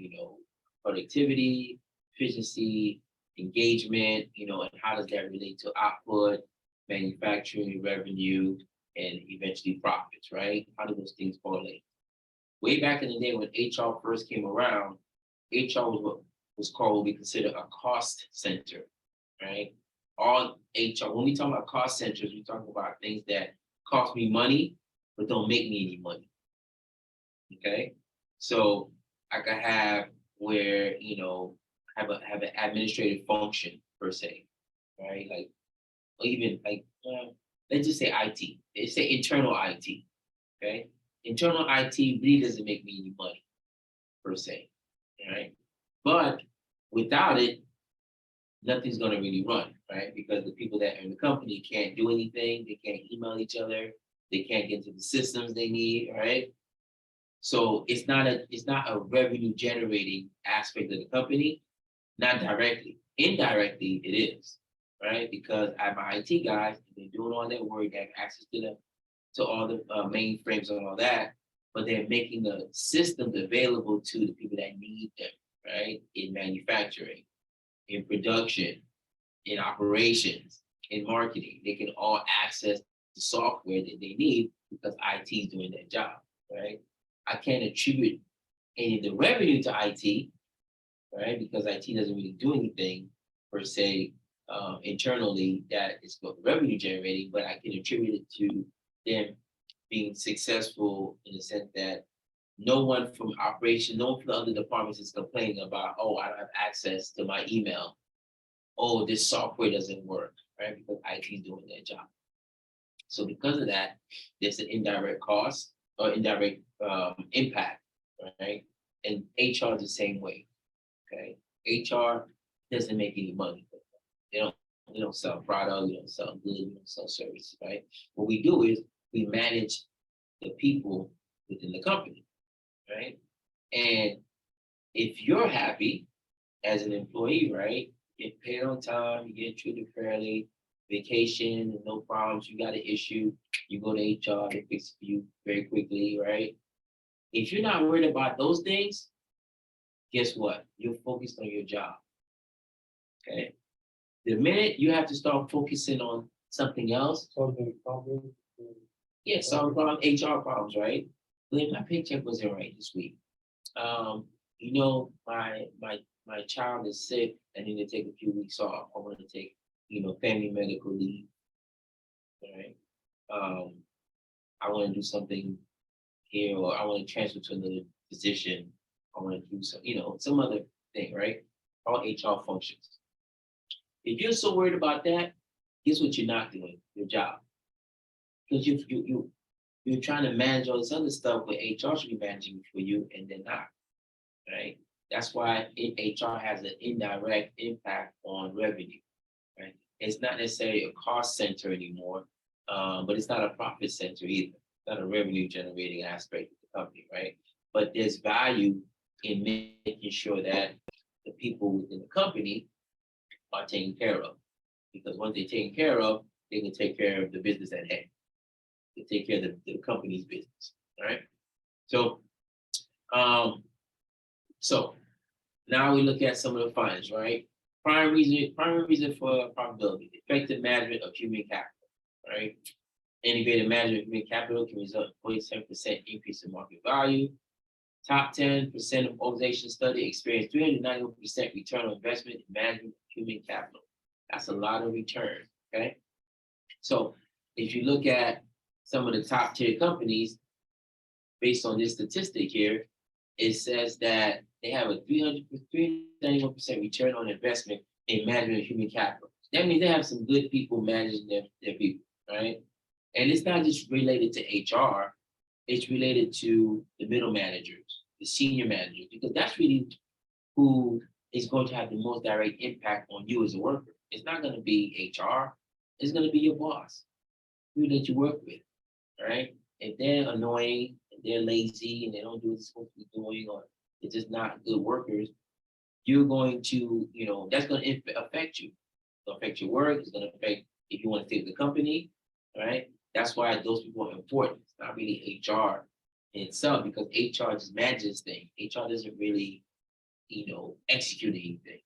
productivity, efficiency, engagement, and how does that relate to output, manufacturing, revenue, and eventually profits, right? How do those things correlate? Way back in the day when HR first came around, HR was what was called what we consider a cost center, right? All HR, when we talk about cost centers, we talk about things that cost me money, but don't make me any money. Okay, so I could have where have an administrative function per se, right? Like, or even like let's just say IT. Let's say internal IT. Okay, internal IT really doesn't make me any money per se, right? But without it, nothing's going to really run, right? Because the people that are in the company can't do anything. They can't email each other. They can't get into the systems they need, right? So it's not a revenue generating aspect of the company, not directly. Indirectly, it is, right? Because I have my IT guys, they're doing all their work, they have access to all the mainframes and all that, but they're making the systems available to the people that need them, right? In manufacturing, in production, in operations, in marketing, they can all access the software that they need because IT is doing their job, right? I can't attribute any of the revenue to IT, right? Because IT doesn't really do anything per se internally that is revenue generating, but I can attribute it to them being successful in the sense that no one from operation, no one from the other departments is complaining about, oh, I don't have access to my email. Oh, this software doesn't work, right? Because IT is doing their job. So because of that, there's an indirect cost or indirect impact, right? And HR is the same way, okay? HR doesn't make any money. They don't sell product, we don't sell goods, we don't sell services, right? What we do is we manage the people within the company, right? And if you're happy as an employee, right, you get paid on time, you get treated fairly, vacation, no problems, you got an issue, you go to HR, they fix it for you very quickly, right? If you're not worried about those things, guess what? You're focused on your job. Okay. The minute you have to start focusing on something else, Solving problems. yeah, solve problem, HR problems, right? Glenn, my paycheck wasn't right this week. You know, my child is sick. I need to take a few weeks off. I want to take, family medical leave. All right. I want to do something here, or I want to transfer to another position. I want to do some, some other thing, right? All HR functions. If you're so worried about that, guess what you're not doing? Your job. Because you're trying to manage all this other stuff where HR should be managing for you, and they're not, right? That's why HR has an indirect impact on revenue, right? It's not necessarily a cost center anymore, but it's not a profit center either. It's not a revenue generating aspect of the company, right? But there's value in making sure that the people within the company are taken care of. Because once they're taken care of, they can take care of the business at hand. They take care of the company's business, all right? So now we look at some of the findings, right? Primary reason for profitability, effective management of human capital, right? Integrated management of human capital can result in 47% increase in market value. Top 10% of organizations studied experience 391% return on investment in management of human capital. That's a lot of return, okay? So if you look at some of the top tier companies, based on this statistic here, it says that they have a 391% return on investment in management of human capital. That means they have some good people managing their people, right? And it's not just related to HR, it's related to the middle managers, the senior managers, because that's really who is going to have the most direct impact on you as a worker. It's not going to be HR, it's going to be your boss, who that you work with, right? If they're annoying, if they're lazy, and they don't do what they're supposed to be doing, or they're just not good workers, you're going to, that's going to affect you. It's going to affect your work. It's going to affect if you want to stay with the company, right? That's why those people are important. It's not really HR in itself, because HR just manages things. HR doesn't really, execute anything.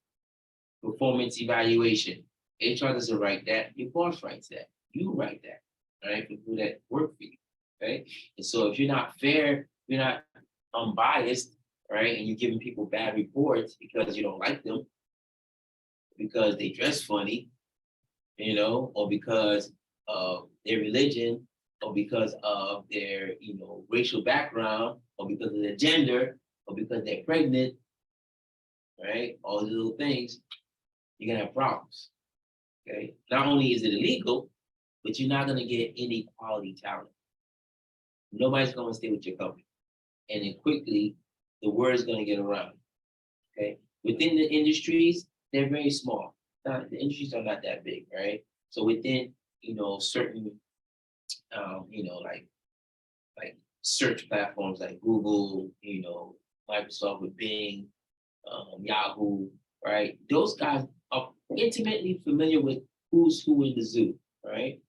Performance evaluation. HR doesn't write that. Your boss writes that. You write that, right? People that work for you, okay? And so if you're not fair, you're not unbiased, right? And you're giving people bad reports because you don't like them, because they dress funny, or because of their religion, or because of their, racial background, or because of their gender, or because they're pregnant, right? All these little things, you're gonna have problems. Okay. Not only is it illegal, but you're not gonna get any quality talent. Nobody's gonna stay with your company. And then quickly, the word is gonna get around. Okay. Within the industries, they're very small. The industries are not that big, right? So within, certain like search platforms like Google, Microsoft with Bing, Yahoo, right? Those guys are intimately familiar with who's who in the zoo, right?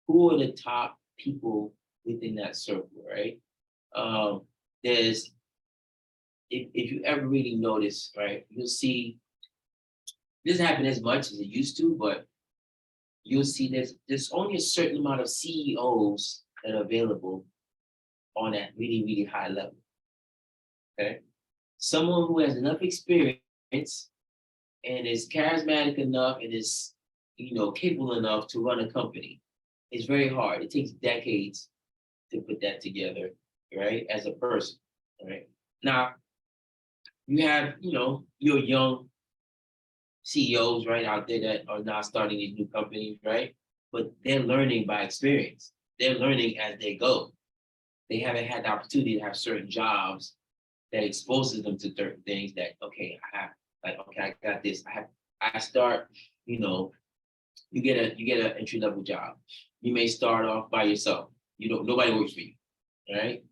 Who are the top people within that circle, right? There's, if you ever really notice, right, you'll see, this doesn't happen as much as it used to, but you'll see there's only a certain amount of CEOs that are available on that really, really high level, okay? Someone who has enough experience and is charismatic enough and is, capable enough to run a company. It's very hard. It takes decades to put that together, right? As a person, right? Now, you have, your young CEOs right out there that are now starting these new companies, right? But they're learning by experience. They're learning as they go. They haven't had the opportunity to have certain jobs that exposes them to certain things that, okay, I got this. I start, you get an entry level job. You may start off by yourself. Nobody works for you, right?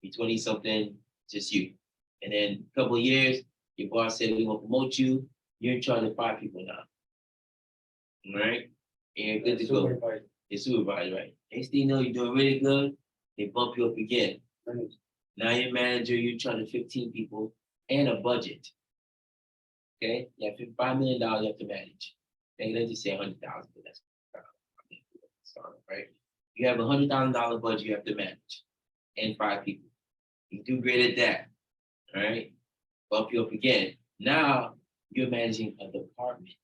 You're 20 something, just you. And then a couple of years, your boss said, we're gonna promote you. You're in charge of 5 people now. All right? And good to go. You're supervisor, right? Next thing you know, you're doing really good. They bump you up again. Now you're manager, you're in charge of 15 people and a budget. Okay? You have $5 million you have to manage. Okay, let's just say 100,000, but that's right? You have $100,000 budget you have to manage, and 5 people. You do great at that, all right? Bump you up again. Now you're managing a department.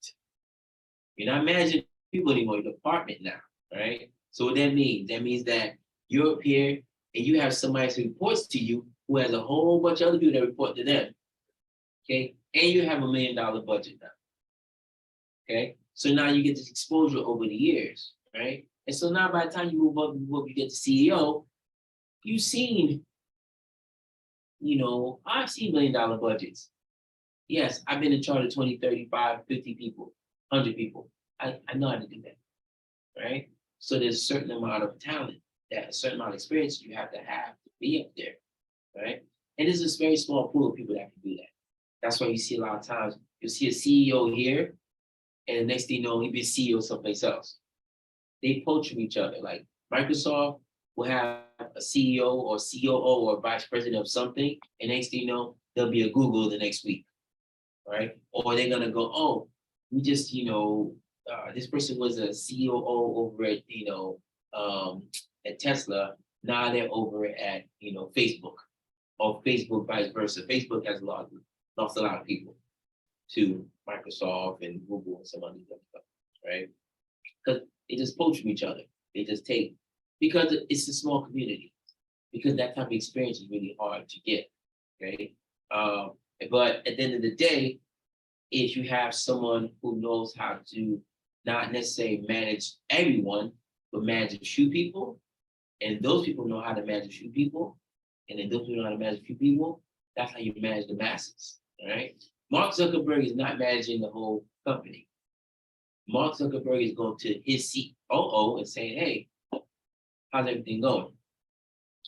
You're not managing people anymore, you're a department now, right? So what that means? That means that you're up here and you have somebody who reports to you who has a whole bunch of other people that report to them. Okay, and you have $1 million budget now. Okay, so now you get this exposure over the years, right? And so now by the time you move up, you get to CEO, you've seen, I've seen $1 million budgets. Yes, I've been in charge of 20, 35, 50 people, 100 people. I know how to do that, right? So there's a certain amount of talent, that a certain amount of experience you have to be up there, right? And there's this very small pool of people that can do that. That's why you see a lot of times, you'll see a CEO here, and the next thing you know, he'll be a CEO someplace else. They poach from each other. Like Microsoft will have a CEO or COO or vice president of something, and next thing you know, there'll be a Google the next week, right? Or they're gonna go, oh, we just, this person was a COO over at Tesla. Now they're over at Facebook, or Facebook vice versa. Facebook has lost a lot of people to Microsoft and Google and some other stuff, right? Because they just poach from each other. They just take, because it's a small community, because that type of experience is really hard to get, okay? But at the end of the day, if you have someone who knows how to not necessarily manage everyone, but manage a few people, and those people know how to manage a few people, and then those people know how to manage a few people, that's how you manage the masses, all right? Mark Zuckerberg is not managing the whole company. Mark Zuckerberg is going to his COO and saying, hey, how's everything going?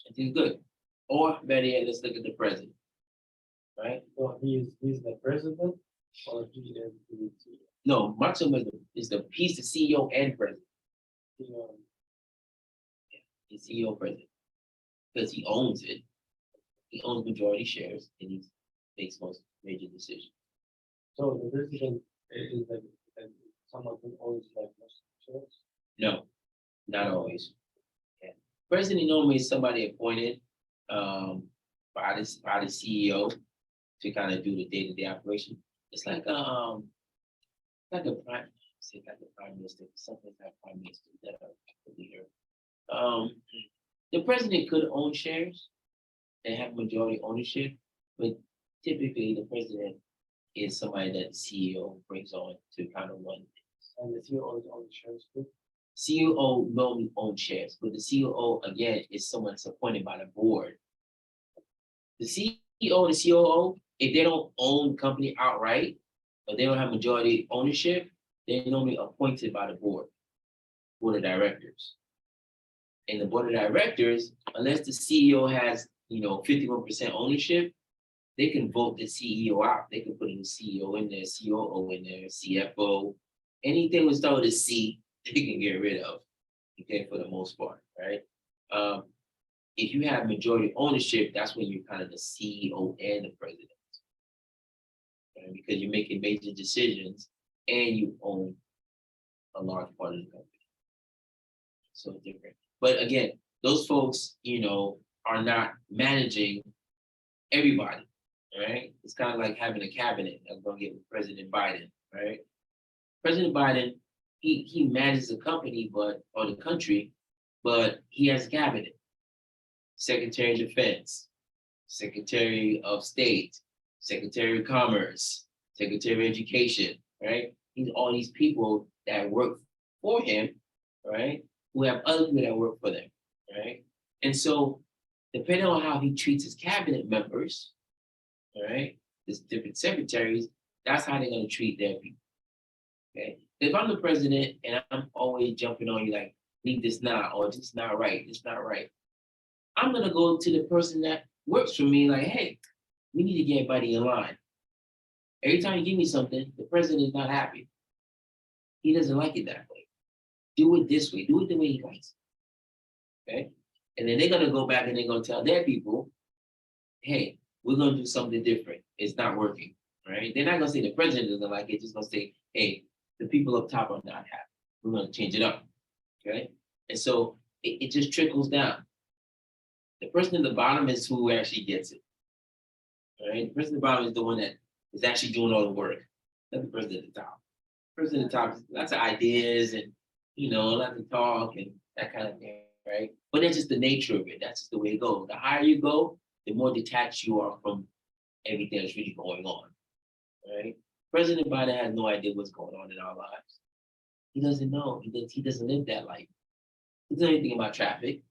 Everything's good. Or better yet, let's look at the president, right? So he's the president, or he is the No, Mark Zuckerberg he's the CEO and president. CEO? He's CEO president. Because he owns it. He owns majority shares and he makes most major decisions. So the president is like someone who owns like most shares? No, not always. Yeah. President normally is somebody appointed by the CEO to kind of do the day-to-day operation. It's like a prime minister, something like prime minister that are the leader. The president could own shares and have majority ownership, but typically the president is somebody that the CEO brings on to kind of run things. And the CEO owns shares too? CEO normally owns shares, but the CEO again is someone that's appointed by the board. The CEO and the COO, if they don't own the company outright, or they don't have majority ownership, they're normally appointed by the board of directors. And the board of directors, unless the CEO has 51% ownership, they can vote the CEO out. They can put in the CEO in there, COO in there, CFO, anything with start with a C, they can get rid of. Okay, for the most part, right? If you have majority ownership, that's when you're kind of the CEO and the president, right? Because you're making major decisions and you own a large part of the company. So different. But again, those folks, are not managing everybody, right? It's kind of like having a cabinet. I'm going to get with President Biden, right? President Biden, he manages the company, or the country, but he has a cabinet. Secretary of Defense, Secretary of State, Secretary of Commerce, Secretary of Education, right? He's all these people that work for him, right? Who have other people that work for them, right? And so, depending on how he treats his cabinet members, all right, his different secretaries, that's how they're going to treat their people. Okay. If I'm the president and I'm always jumping on you like, leave this now, or this is not right, this is not right, I'm going to go to the person that works for me like, hey, we need to get everybody in line. Every time you give me something, the president is not happy. He doesn't like it that way. Do it this way. Do it the way he likes it. Okay? And then they're going to go back and they're going to tell their people, hey, we're going to do something different. It's not working. Right? They're not going to say the president doesn't like it. Just going to say, hey, the people up top are not happy. We're gonna change it up, okay? And so it just trickles down. The person at the bottom is who actually gets it. All right, the person at the bottom is the one that is actually doing all the work. Not the person at the top. The person at the top, lots of ideas and lots of talk and that kind of thing, right? But that's just the nature of it. That's just the way it goes. The higher you go, the more detached you are from everything that's really going on. Right? President Biden has no idea what's going on in our lives. He doesn't know. He doesn't live that life. He doesn't know anything about traffic.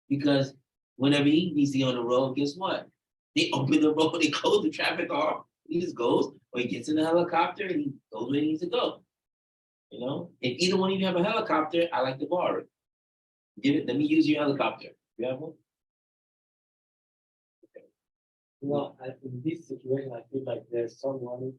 Because whenever he needs to get on the road, guess what? They open the road, they close the traffic off. He just goes, or he gets in the helicopter and he goes where he needs to go. If either one of you have a helicopter, I like to borrow it. Let me use your helicopter. You have one? In this situation, I feel like there's someone,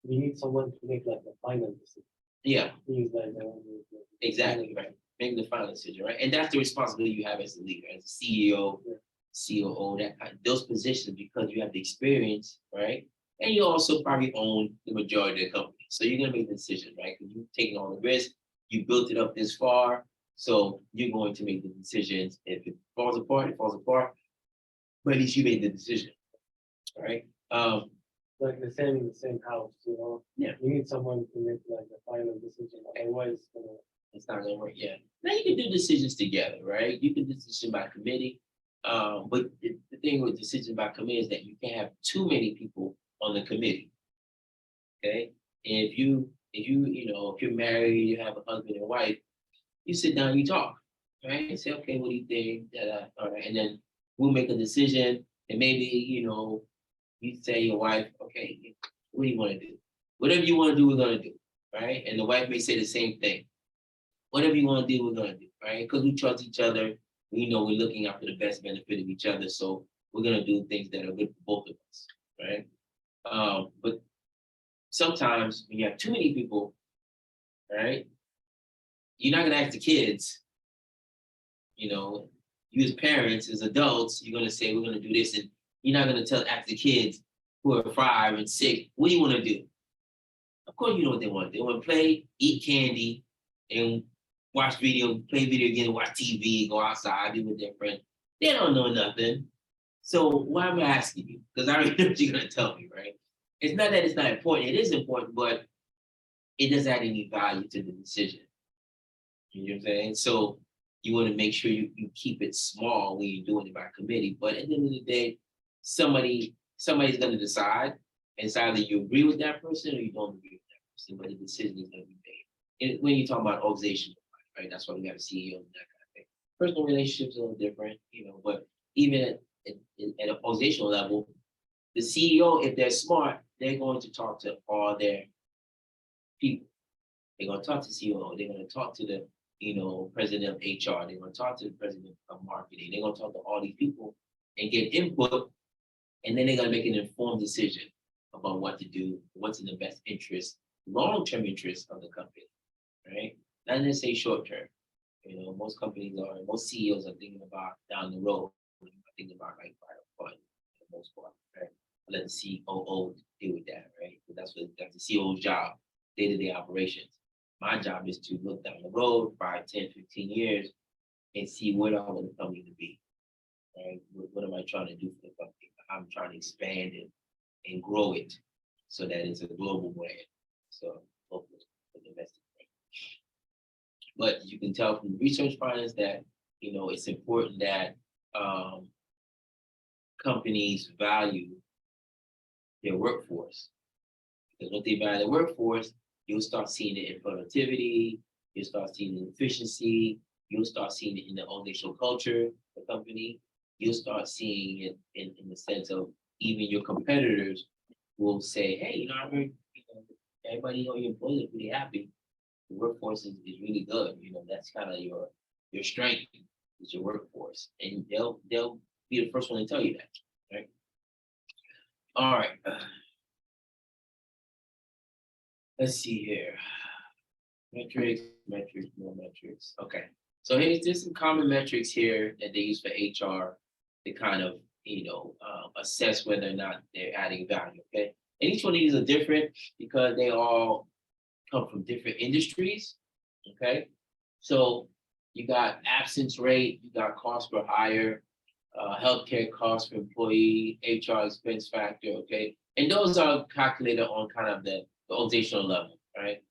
we need someone to make like the final decision. Yeah, He's like the one who's exactly, right. Make the final decision, right? And that's the responsibility you have as a leader, as a CEO, Yeah. COO, those positions, because you have the experience, right? And you also probably own the majority of the company. So you're gonna make the decision, right? Because you've taken all the risk, you built it up this far. So you're going to make the decisions. If it falls apart, it falls apart. But at least you made the decision. All right. like the same in the same house, Yeah. You need someone to make like the final decision, otherwise, It's not gonna work. Yeah. Now you can do decisions together, right? You can do decision by committee. But the thing with decision by committee is that you can't have too many people on the committee. Okay. And if you're married, you have a husband and wife, you sit down, you talk, right? And say, okay, what do you think? All right, and then we'll make a decision. And maybe you say your wife, okay, what do you want to do? Whatever you want to do, we're gonna do, right? And the wife may say the same thing. Whatever you want to do, we're gonna do, right? Because we trust each other. We know we're looking out for the best benefit of each other. So we're gonna do things that are good for both of us, right? But sometimes when you have too many people, right, you're not gonna ask the kids, you as parents, as adults, you're gonna say, we're gonna do this, and you're not gonna ask the kids who are 5 and 6, what do you wanna do? Of course you know what they want. They wanna play, eat candy, and play video games, watch TV, go outside, be with their friends. They don't know nothing. So why am I asking you? Because I already know what you're gonna tell me, right? It's not that it's not important, it is important, but it doesn't add any value to the decision. You know what I'm saying? So you want to make sure you keep it small when you're doing it by committee. But at the end of the day, somebody's gonna decide, and it's either you agree with that person or you don't agree with that person, but the decision is gonna be made. And when you talk about organizational, right? That's why we have a CEO and that kind of thing. Personal relationships are a little different, but even at an organizational level, the CEO, if they're smart, they're going to talk to all their people. They're going to talk to CEO. They're going to talk to the president of HR. They're going to talk to the president of marketing. They're going to talk to all these people and get input, and then they're going to make an informed decision about what to do, what's in the best interest, long-term interest of the company, right? Not necessarily short-term. Most CEOs are thinking about down the road. Thinking about like fund for the most part, right? Let the COO deal with that, right? That's the CEO's job, day-to-day operations. My job is to look down the road 5, 10, 15 years and see where I want the company to be, right? What am I trying to do for the company? I'm trying to expand it and grow it so that it's a global brand. So hopefully for the domestic brand. But you can tell from the research findings that, it's important that companies value their workforce. Because when they value their workforce, you'll start seeing it in productivity, you'll start seeing it in efficiency, you'll start seeing it in the organizational culture of the company, you'll start seeing it in the sense of even your competitors will say, hey, I heard everybody, your employees are pretty happy. The workforce is really good. That's kind of your strength is your workforce. And they'll be the first one to tell you that, right? All right. Let's see here. Metrics, no metrics. Okay. So there's some common metrics here that they use for HR to kind of, assess whether or not they're adding value, okay? And each one of these are different because they all come from different industries, okay? So you got absence rate, you got cost per hire, healthcare cost per employee, HR expense factor, okay? And those are calculated on kind of the organizational level, right?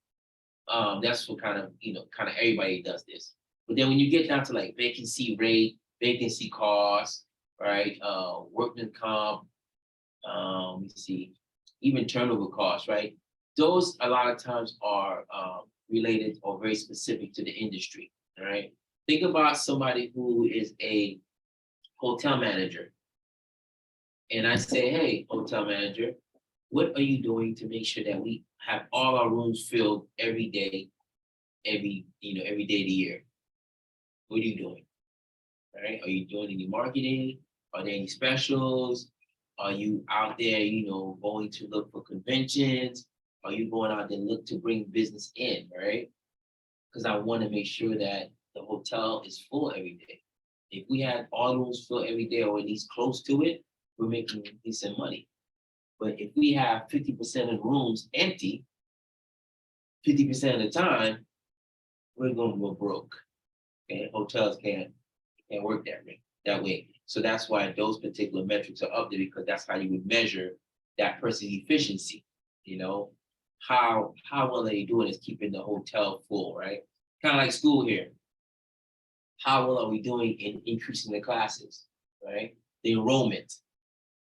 That's what kind of, kind of everybody does this. But then when you get down to like vacancy rate, vacancy cost, right? Workman comp, let's see, even turnover costs, right? Those a lot of times are related or very specific to the industry, all right? Think about somebody who is a hotel manager. And I say, hey, hotel manager, what are you doing to make sure that we have all our rooms filled every day, every day of the year? What are you doing? All right? Are you doing any marketing? Are there any specials? Are you out there, going to look for conventions? Are you going out there and look to bring business in, right? Because I want to make sure that the hotel is full every day. If we had all rooms full every day or at least close to it, we're making decent money. But if we have 50% of the rooms empty, 50% of the time, we're going to go broke. Okay, hotels can't work that way. So that's why those particular metrics are up there, because that's how you would measure that person's efficiency. How well are they doing is keeping the hotel full, right? Kind of like school here. How well are we doing in increasing the classes, right? The enrollment,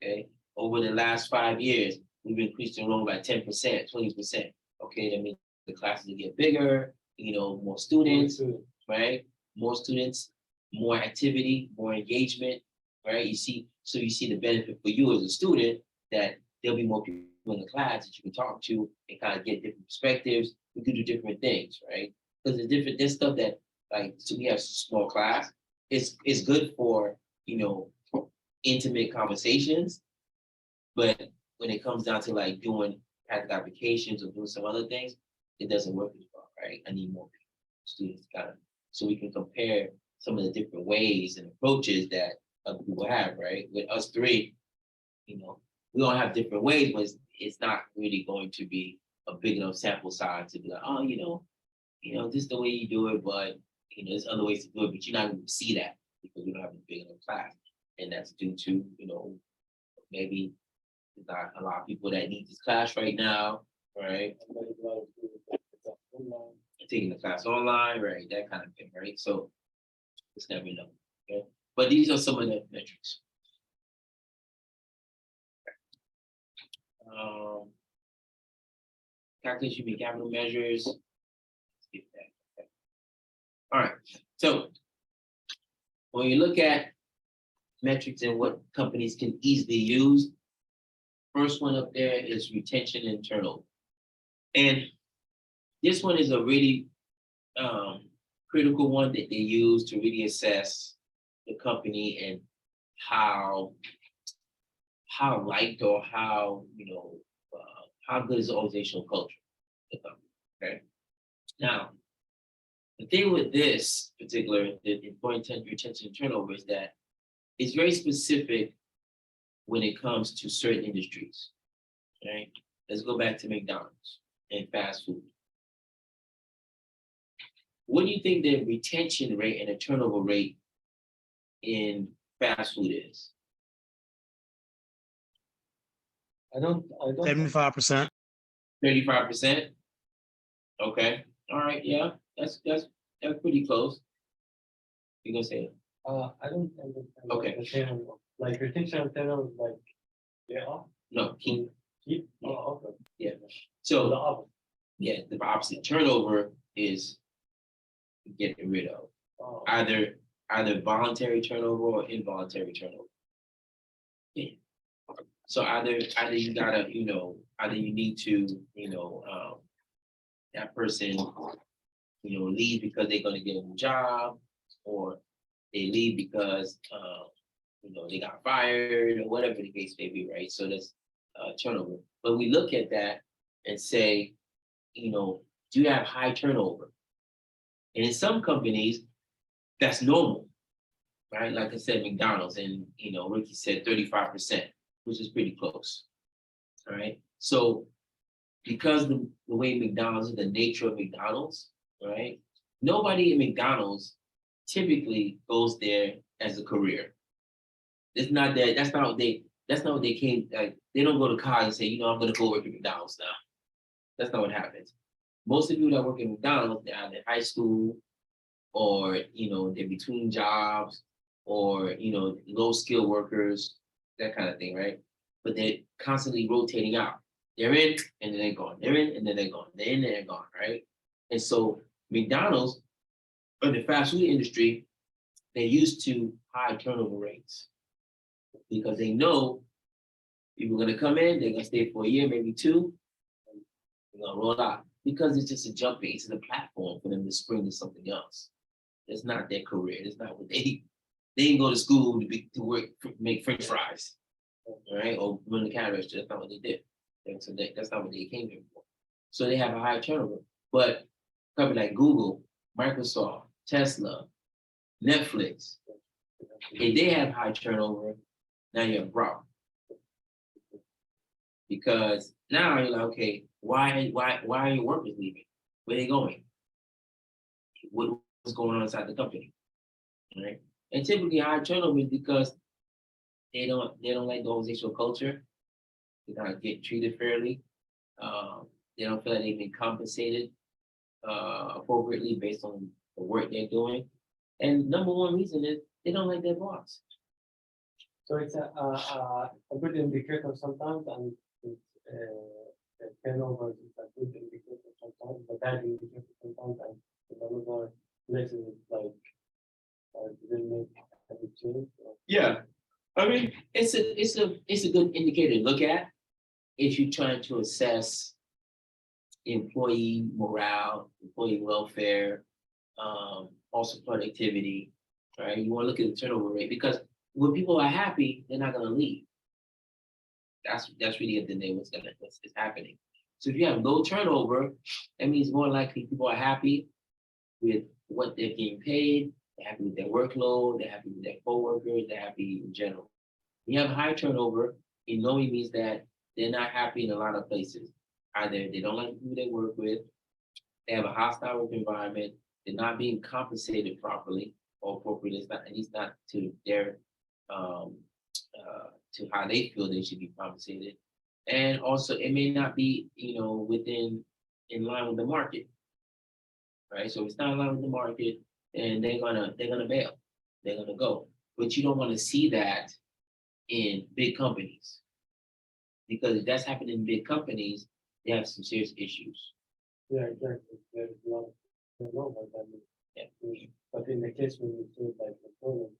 okay? Over the last 5 years, we've increased the enrollment by 10%, 20%. Okay, that means the classes will get bigger, more students, right? More students, more activity, more engagement, right? You see the benefit for you as a student that there'll be more people in the class that you can talk to and kind of get different perspectives. We can do different things, right? Because there's stuff that, like, so we have a small class. It's good for, intimate conversations, but when it comes down to like doing practical applications or doing some other things, it doesn't work as well, right? I need more students kind of, so we can compare some of the different ways and approaches that other people have, right? With us three, we all have different ways, but it's not really going to be a big enough sample size to be like, oh, this is the way you do it, but there's other ways to do it, but you're not going to see that because we don't have a big enough class. And that's due to, maybe there's not a lot of people that need this class right now, right? Taking the class online, right? That kind of thing, right? So just never know. Okay. But these are some of the metrics. Calculation of capital measures. Let's get that. Okay. All right. So when you look at metrics and what companies can easily use, first one up there is retention and turnover. And this one is a really critical one that they use to really assess the company and how liked or how good is the organizational culture of the company. Okay. Now, the thing with this particular, the employee retention and turnover, is that it's very specific when it comes to certain industries. Right? Let's go back to McDonald's and fast food. What do you think the retention rate and the turnover rate in fast food is? I don't. 75%. 35%. Okay. All right. Yeah. That's pretty close. You gonna say it? I don't understand. Okay. The turnover. Like retention and turnover, like they are No. Keep. Oh, okay. Yeah. The So opposite. yeah, the opposite. Turnover is getting rid of Oh. either voluntary turnover or involuntary turnover. Yeah. So either you gotta, either you need to, that person, leave because they're gonna get a new job, or they leave because they got fired or whatever the case may be, right? So that's turnover. But we look at that and say, do you have high turnover? And in some companies, that's normal, right? Like I said, McDonald's, and Ricky said 35%, which is pretty close. All right. So because the way McDonald's is, the nature of McDonald's, right? Nobody in McDonald's typically goes there as a career. It's not that, that's not what they came, like, they don't go to college and say, you know, I'm gonna go work at McDonald's now. That's not what happens. Most of the people that work at McDonald's, they're either in high school, or, you know, they're between jobs, or, you know, low skill workers, that kind of thing, right? But they're constantly rotating out. They're in and then they're gone. They're in and then they're gone. They're in and they're gone, right? And so McDonald's, or the fast food industry, they're used to high turnover rates because they know people are gonna come in, they're gonna stay for a year, maybe two, and they're gonna roll out because it's just a jumping, it's a platform for them to spring to something else. It's not their career. It's not what they didn't go to school to work, make French fries, right? Or run the cash register. That's not what they did. And so that's not what they came here for. So they have a high turnover. But companies like Google, Microsoft, Tesla, Netflix, if they have high turnover, now you have a problem. Because now you're like, okay, why are your workers leaving? Where are they going? What's going on inside the company? Right? And typically high turnover is because they don't like the organizational culture. They're not getting treated fairly. They don't feel like they've been compensated appropriately based on the work they're doing. And number one reason is they don't like their boss. So it's a good indicator sometimes, and it's, the turnover is a good indicator sometimes, but bad indicator sometimes, and in other places it's like didn't make a big change. Yeah. I mean, it's a good indicator to look at if you're trying to assess employee morale, employee welfare, also productivity, right? You want to look at the turnover rate because when people are happy, they're not going to leave. That's really at the end what's happening. So if you have low turnover, that means more likely people are happy with what they're getting paid. They're happy with their workload. They're happy with their coworkers. They're happy in general. When you have high turnover, it normally means that they're not happy in a lot of places. Either they don't like the people they work with, they have a hostile work environment, they're not being compensated properly or appropriately. It's not, at least not to their to how they feel they should be compensated. And also it may not be, you know, in line with the market. Right. So if it's not in line with the market, and they're gonna bail. They're gonna go. But you don't want to see that in big companies. Because if that's happening in big companies, they have some serious issues. Yeah, exactly. There's a lot of turnover that Yeah. but in the case when you do like normal.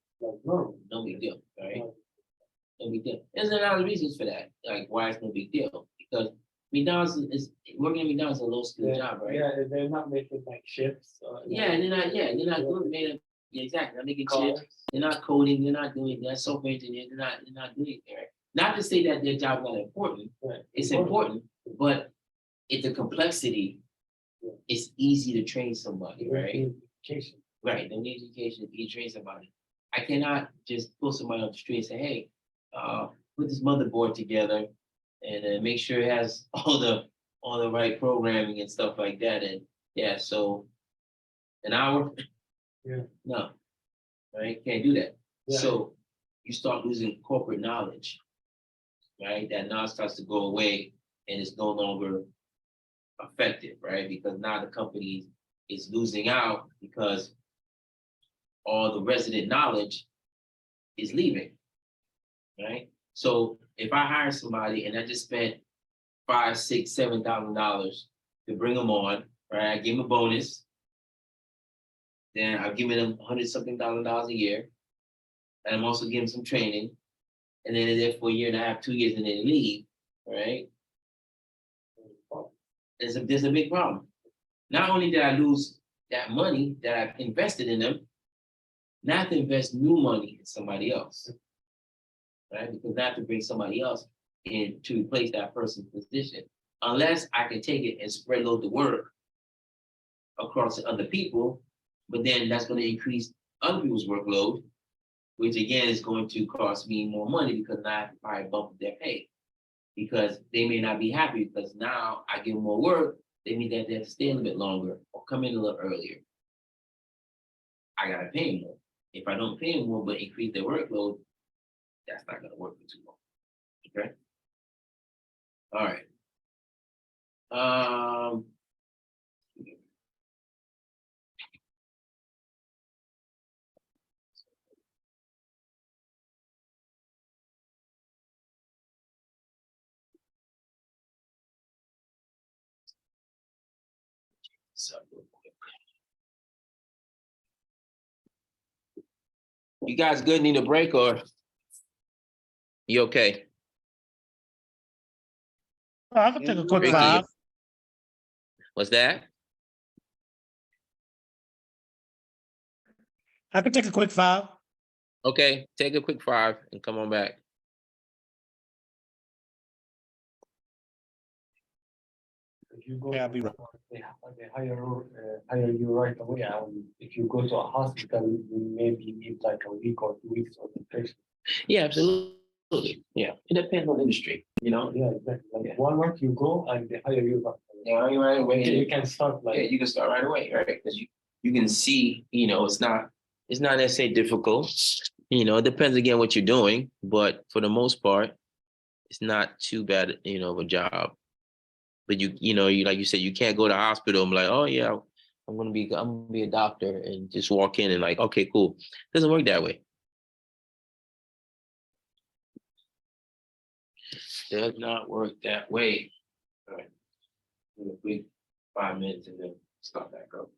No big deal, right? No big deal. There's a lot of reasons for that. Like why it's no big deal. Because McDonald's is working at McDonald's is a low skill job, right? Yeah, they're not making like shifts. Yeah, they're not doing it. Yeah, exactly. They're making chips. They're not coding, they're not doing that software engineer, they're not doing it, right? Not to say that their job is not important. Right. It's important, but it's the complexity. Yeah. It's easy to train somebody, right? Education. Right, they need education to train somebody. I cannot just pull somebody off the street and say, hey, put this motherboard together and make sure it has all the right programming and stuff like that. And yeah, so an hour? Yeah. No, right? Can't do that. Yeah. So you start losing corporate knowledge, right? That knowledge starts to go away and it's no longer effective, right? Because now the company is losing out because all the resident knowledge is leaving, right? So if I hire somebody and I just spent $5,000, $6,000, $7,000 to bring them on, right? I give them a bonus. Then I've given them $100-something a year. And I'm also giving them some training. And then they're there for a year and a half, 2 years, and then they leave, right? There's a big problem. Not only did I lose that money that I've invested in them, now I have to invest new money in somebody else, right? Because I have to bring somebody else in to replace that person's position. Unless I can take it and spread load the work across to other people, but then that's going to increase other people's workload, which again is going to cost me more money because now I have to probably bump their pay. Because they may not be happy because now I give them more work, they mean that they have to stay a little bit longer or come in a little earlier. I gotta pay them more. If I don't pay them more but increase their workload, that's not gonna work for too long. Okay? All right. So real quick. You guys good? Need a break or you okay? Oh, I can take a quick Ricky, 5. what's that? I can take a quick 5. Okay, take a quick 5 and come on back. If you go Yeah, I'll to be right. they hire you right away, and if you go to a hospital, you maybe need like a week or 2 weeks of the patient. Yeah, absolutely. Yeah, it depends on industry, you know. Yeah, exactly. Like Yeah. Walmart, you go and they hire you. Yeah, you right away. You can start Yeah, like you can start right away, right? Because you can see, you know, it's not necessarily difficult. You know, it depends again what you're doing, but for the most part, it's not too bad, you know, of a job. But you know, you like you said, you can't go to the hospital and be like, oh yeah, I'm gonna be a doctor and just walk in and like, okay, cool. Doesn't work that way. Does not work that way. All right. A quick 5 minutes and then start back up.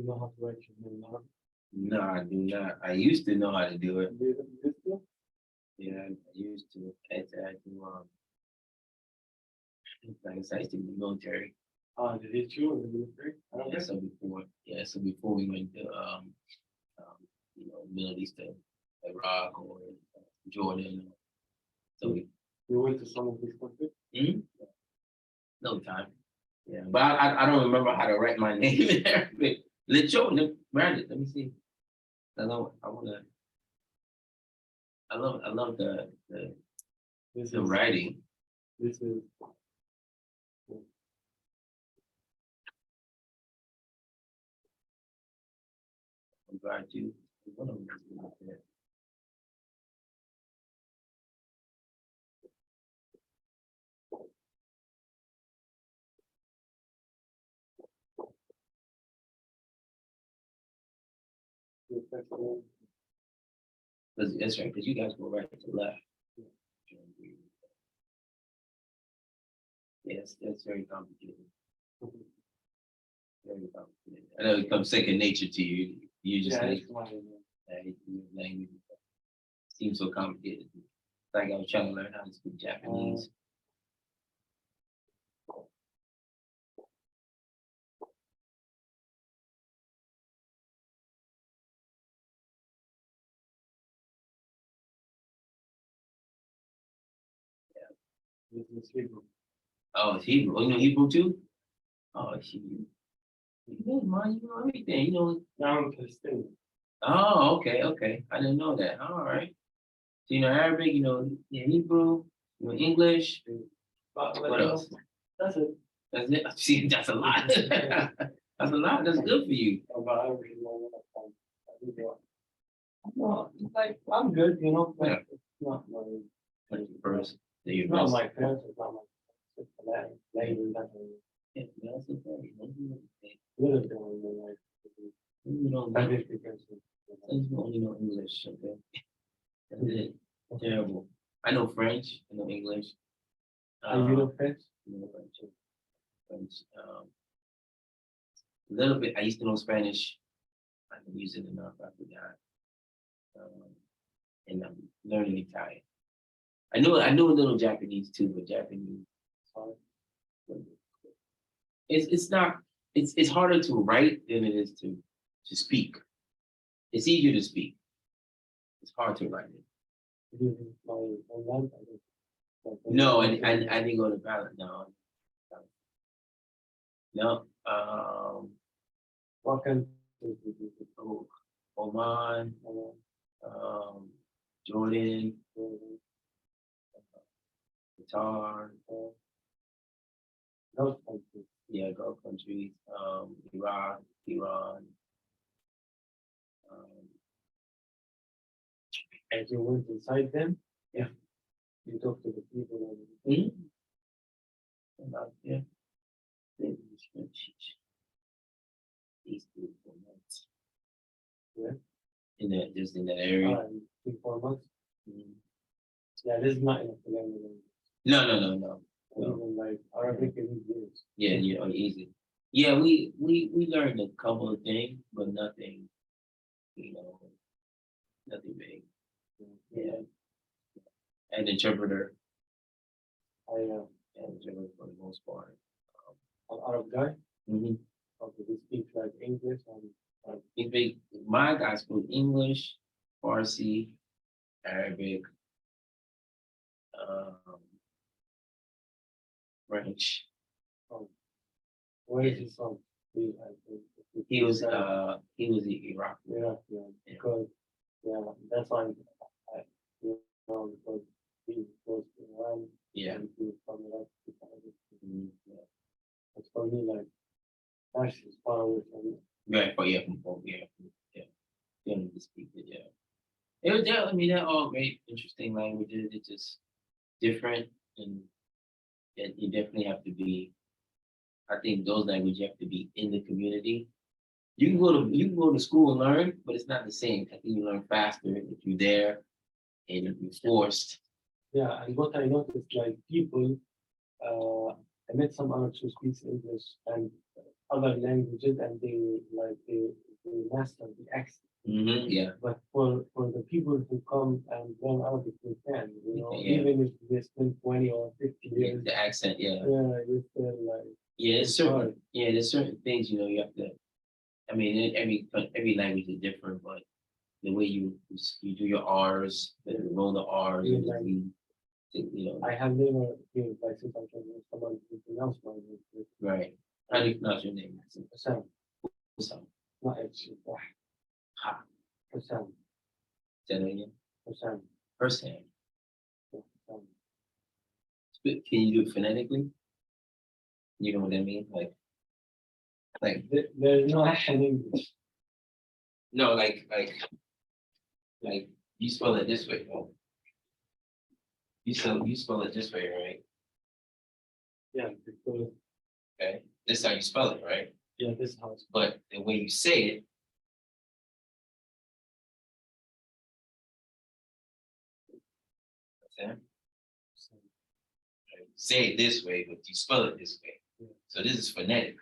You know how to write your name now? No, I do not. I used to know how to do it. You used to? Yeah, I used to. I do, like I said, I used to be military. Did it you in the military? So before we went to, Middle East, to Iraq or Jordan. So we, You went to some of these countries? no time. Yeah, but I don't remember how to write my name in there. But let's show them, Brandon. Let me see. I love This the is, writing. this is, I'm glad you. One of them is not there. this is, That's right, because you guys go right to left. Yes, that's very complicated. Very complicated. I know it comes second nature to you. You just yeah, like it's mine, your language. Seems so complicated. Like I was trying to learn how to speak Japanese. This is Hebrew. Oh, it's Hebrew. Oh, you know Hebrew too? Oh, it's Hebrew. You know, man, you know everything. You know. Now I'm Palestinian. Oh, okay. I didn't know that. All right. So you know Arabic, you know Hebrew, you know English. But, What you know, else? that's it. That's it. See, that's a lot. That's a lot. That's good for you. But I don't really know what I do. No, it's like, I'm good, you know, but Yeah. it's not my, Like the first, then you it's not best. my parents, it's not my, it's the language that Yeah, that's okay. You I live there in my life. don't I know. live because You only know English, okay? That's it. Terrible. I know French. I know English. you know French? I know French. French. A little bit. I used to know Spanish. I can use it enough. I forgot. And I'm learning Italian. I knew a little Japanese too, but Japanese. Sorry. It's not. It's harder to write than it is to speak. It's easier to speak. It's hard to write it. This is my life. No, I didn't go to Palette. No. No. What can Oh, Oman, Jordan, Qatar, those countries? yeah, Gulf countries, Iraq, Iran. And you went inside them? Yeah. You talk to the people and Yeah. These 3 4 months. Yeah. Just in that area. 3 4 months. Mhm. Yeah, this is not enough to learn the language. No. No. Even like Arabic is years. Yeah, easy. Yeah, we learned a couple of things, but nothing, nothing big. Yeah. And interpreter, I and interpreter for the most part. an Arab guy. Mm-hmm. Okay, he speaks like English and My guy spoke English, Farsi, Arabic, French. where is he from? He was in Iraq. Yeah, because that's why because he was to Iran. Yeah. And he was from Iraq. Yeah. But for me, like, that's is far away from me. Right, but yeah, from both, yeah. They don't need to speak it, yeah. It was, yeah, I mean, they're all great, interesting languages. It's just different, and you definitely have to be. I think those languages you have to be in the community. You can go to school and learn, but it's not the same. I think you learn faster if you're there and if you're forced. Yeah, and what I noticed, like people, I met some Arabs who speaks English and other languages and they master the accent. Yeah, But for the people who come and learn Arabic, they can, Yeah. even if they spend 20 or 50 years, the accent, yeah. you still like, Yeah, It's there's hard. certain things, you have to, I mean, every language is different, but the way you do your R's, the roll the R's, Yeah, and like- I have never been like since I can someone who pronounce my name. right. How do you pronounce your name? Hassan, Hussam. not actually. Ha. Hassan, Say that again. Hassan, Firsthand. Hassan. Can you do it phonetically? You know what I mean? Like, There's no in English. no, like you spell it this way, no? You spell it this way, right? Yeah, because Okay, this is how you spell it, right? yeah, this house. But the way you say it. Okay, say it this way, but you spell it this way. Yeah. So this is phonetic.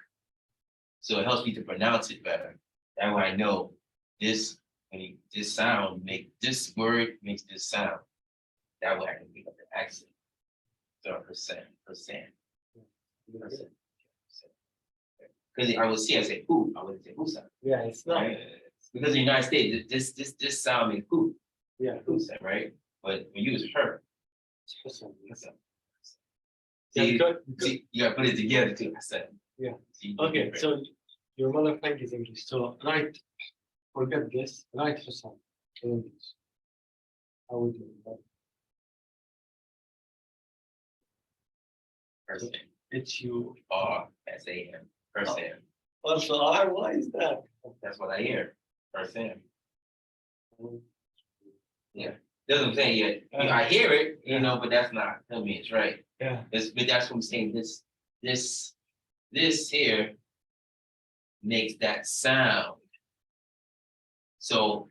So it helps me to pronounce it better. That way I know this, this sound this word makes this sound. That way I can pick up the accent. So percent. Because I would see, I say who, I wouldn't say who sound. Yeah, it's not. Right? Because in the United States, this sound means who, Yeah, who sound, right? But when you use her, Hassan. listen. Yeah, See, because- see, you gotta put it together too. I said. Yeah. See, Okay, so your mother tongue is English. So write, forget this, write Hassan in English. How would you? person, HURSAM. person. Also, R, why is that? That's what I hear. Person. Yeah, that's what I'm saying. Yeah, I hear it, but that's not. I mean, it's right. Yeah. But that's what I'm saying. This here makes that sound. So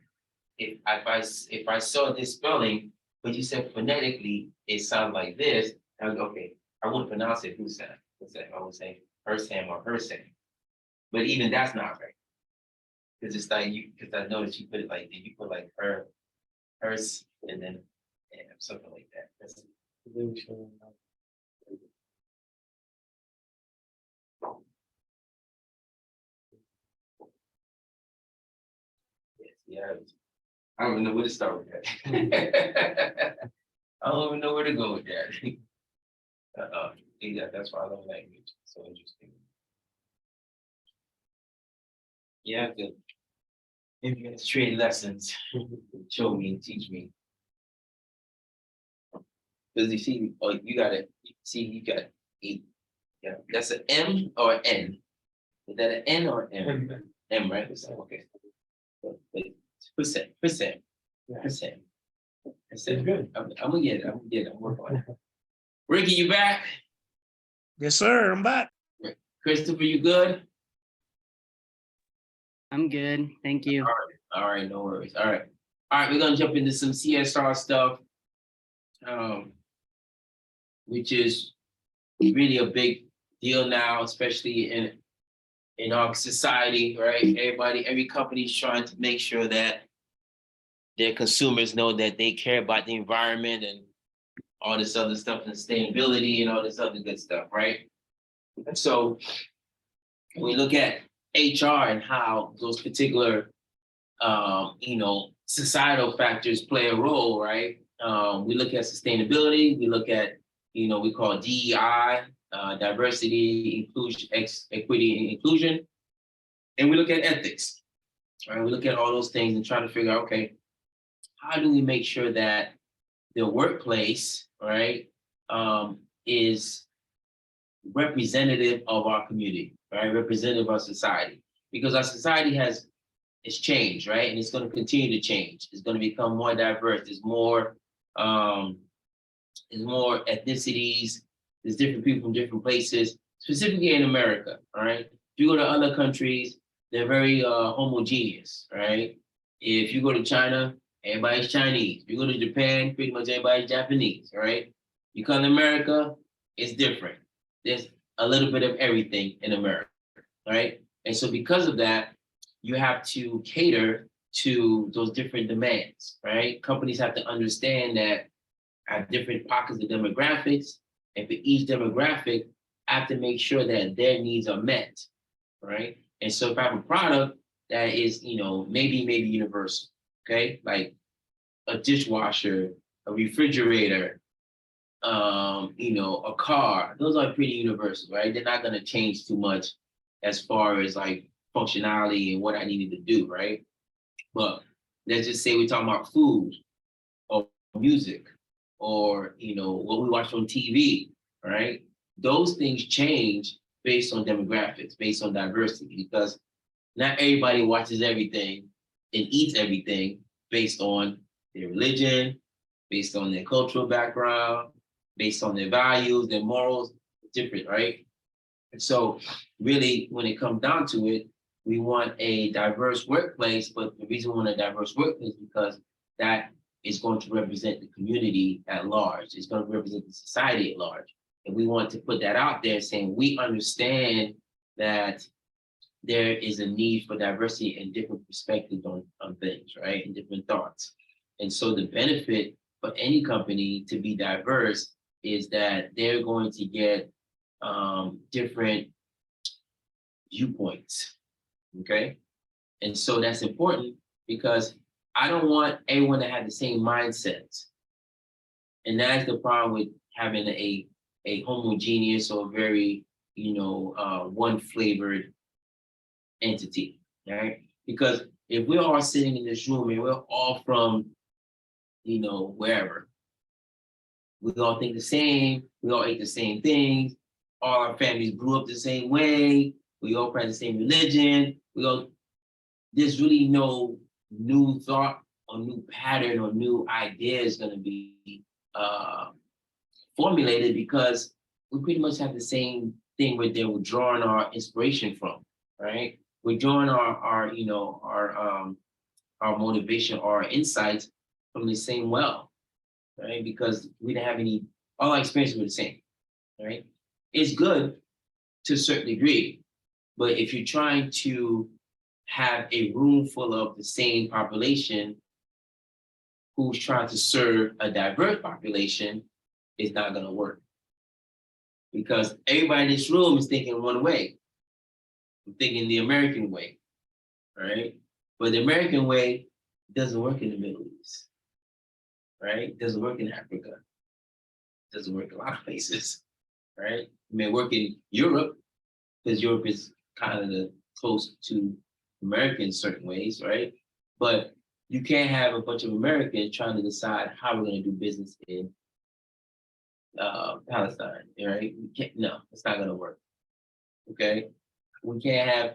if I saw this spelling, but you said phonetically, it sounds like this. I was okay. I wouldn't pronounce it Husam. I would say Hersam or Hersam. But even that's not right. Because it's like because I noticed you put it like, you put like hers, and then something like that. That's, yes, yeah. I don't even know where to start with that. I don't even know where to go with that. Yeah, that's why I love language. It's so interesting. Yeah, good. Maybe get straight lessons. Show me and teach me. Because you see, you got it. See, you got E. Yeah, that's an M or an N. Is that an N or an M? M, right? Okay. Percent. It's good. I'm gonna get it. I'm working on it. Ricky, you back? Yes, sir. I'm back. Christopher, you good? I'm good, thank you. All right, no worries. All right, we're gonna jump into some CSR stuff, which is really a big deal now, especially in our society, right? Every company's trying to make sure that their consumers know that they care about the environment and all this other stuff, and sustainability and all this other good stuff, right? And so we look at HR and how those particular, societal factors play a role, right? We look at sustainability, we look at, we call DEI, diversity, inclusion, equity, and inclusion, and we look at ethics, right? We look at all those things and try to figure out, okay, how do we make sure that the workplace, right, is representative of our community, right? Representative of our society, because our society it's changed, right? And it's going to continue to change. It's going to become more diverse. There's more ethnicities. There's different people from different places, specifically in America, all right? If you go to other countries, they're very homogeneous, right? If you go to China, everybody's Chinese. If you go to Japan, pretty much everybody's Japanese, right? You come to America, it's different. There's a little bit of everything in America, right? And so because of that, you have to cater to those different demands, right? Companies have to understand that I have different pockets of demographics, and for each demographic, I have to make sure that their needs are met, right? And so if I have a product that is, maybe universal, okay, like a dishwasher, a refrigerator, a car, those are pretty universal, right? They're not going to change too much as far as like functionality and what I needed to do, right? But let's just say we're talking about food or music or, what we watch on TV, right? Those things change based on demographics, based on diversity, because not everybody watches everything and eats everything based on their religion, based on their cultural background, based on their values, their morals, different, right? And so really, when it comes down to it, we want a diverse workplace, but the reason we want a diverse workplace is because that is going to represent the community at large. It's going to represent the society at large. And we want to put that out there saying, we understand that there is a need for diversity and different perspectives on things, right? And different thoughts. And so the benefit for any company to be diverse is that they're going to get different viewpoints, okay? And so that's important because I don't want everyone to have the same mindset. And that's the problem with having a homogeneous or very, one flavored entity, right? Because if we're all sitting in this room and we're all from, wherever, we all think the same, we all ate the same things, all our families grew up the same way, we all practice the same religion, there's really no new thought or new pattern or new idea is going to be formulated because we pretty much have the same thing where we're drawing our inspiration from, right? We're drawing our motivation, our insights from the same well, right? Because we didn't have all our experiences were the same, right? It's good to a certain degree, but if you're trying to have a room full of the same population who's trying to serve a diverse population, it's not going to work. Because everybody in this room is thinking one way. I'm thinking the American way, right? But the American way doesn't work in the Middle East, right? It doesn't work in Africa. It doesn't work in a lot of places, right? It may work in Europe because Europe is kind of close to America in certain ways, right? But you can't have a bunch of Americans trying to decide how we're going to do business in Palestine, right? We can't, no, it's not going to work. Okay, we can't have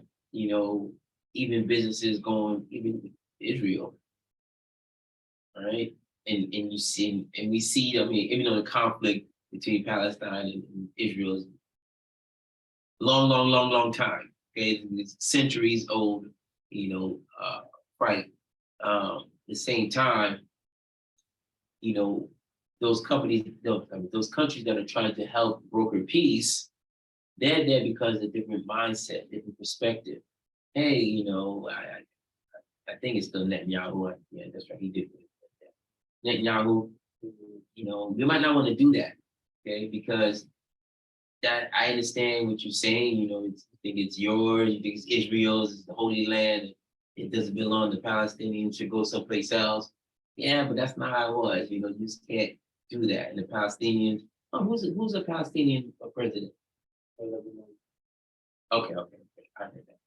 even businesses going even Israel, right? And we see, I mean, even though the conflict between Palestine and Israel is long time. Okay, it's centuries old, fight. At the same time, those companies, those countries that are trying to help broker peace, they're there because of different mindset, different perspective. Hey, I think it's still Netanyahu. Yeah, that's right. He did it. Netanyahu, you might not want to do that, okay? Because that I understand what you're saying. You think it's yours. You think it's Israel's. It's the Holy Land. It doesn't belong to Palestinians. Should go someplace else. Yeah, but that's not how it was. You just can't do that. And the Palestinians. Oh, who's a Palestinian president? Okay, I heard that.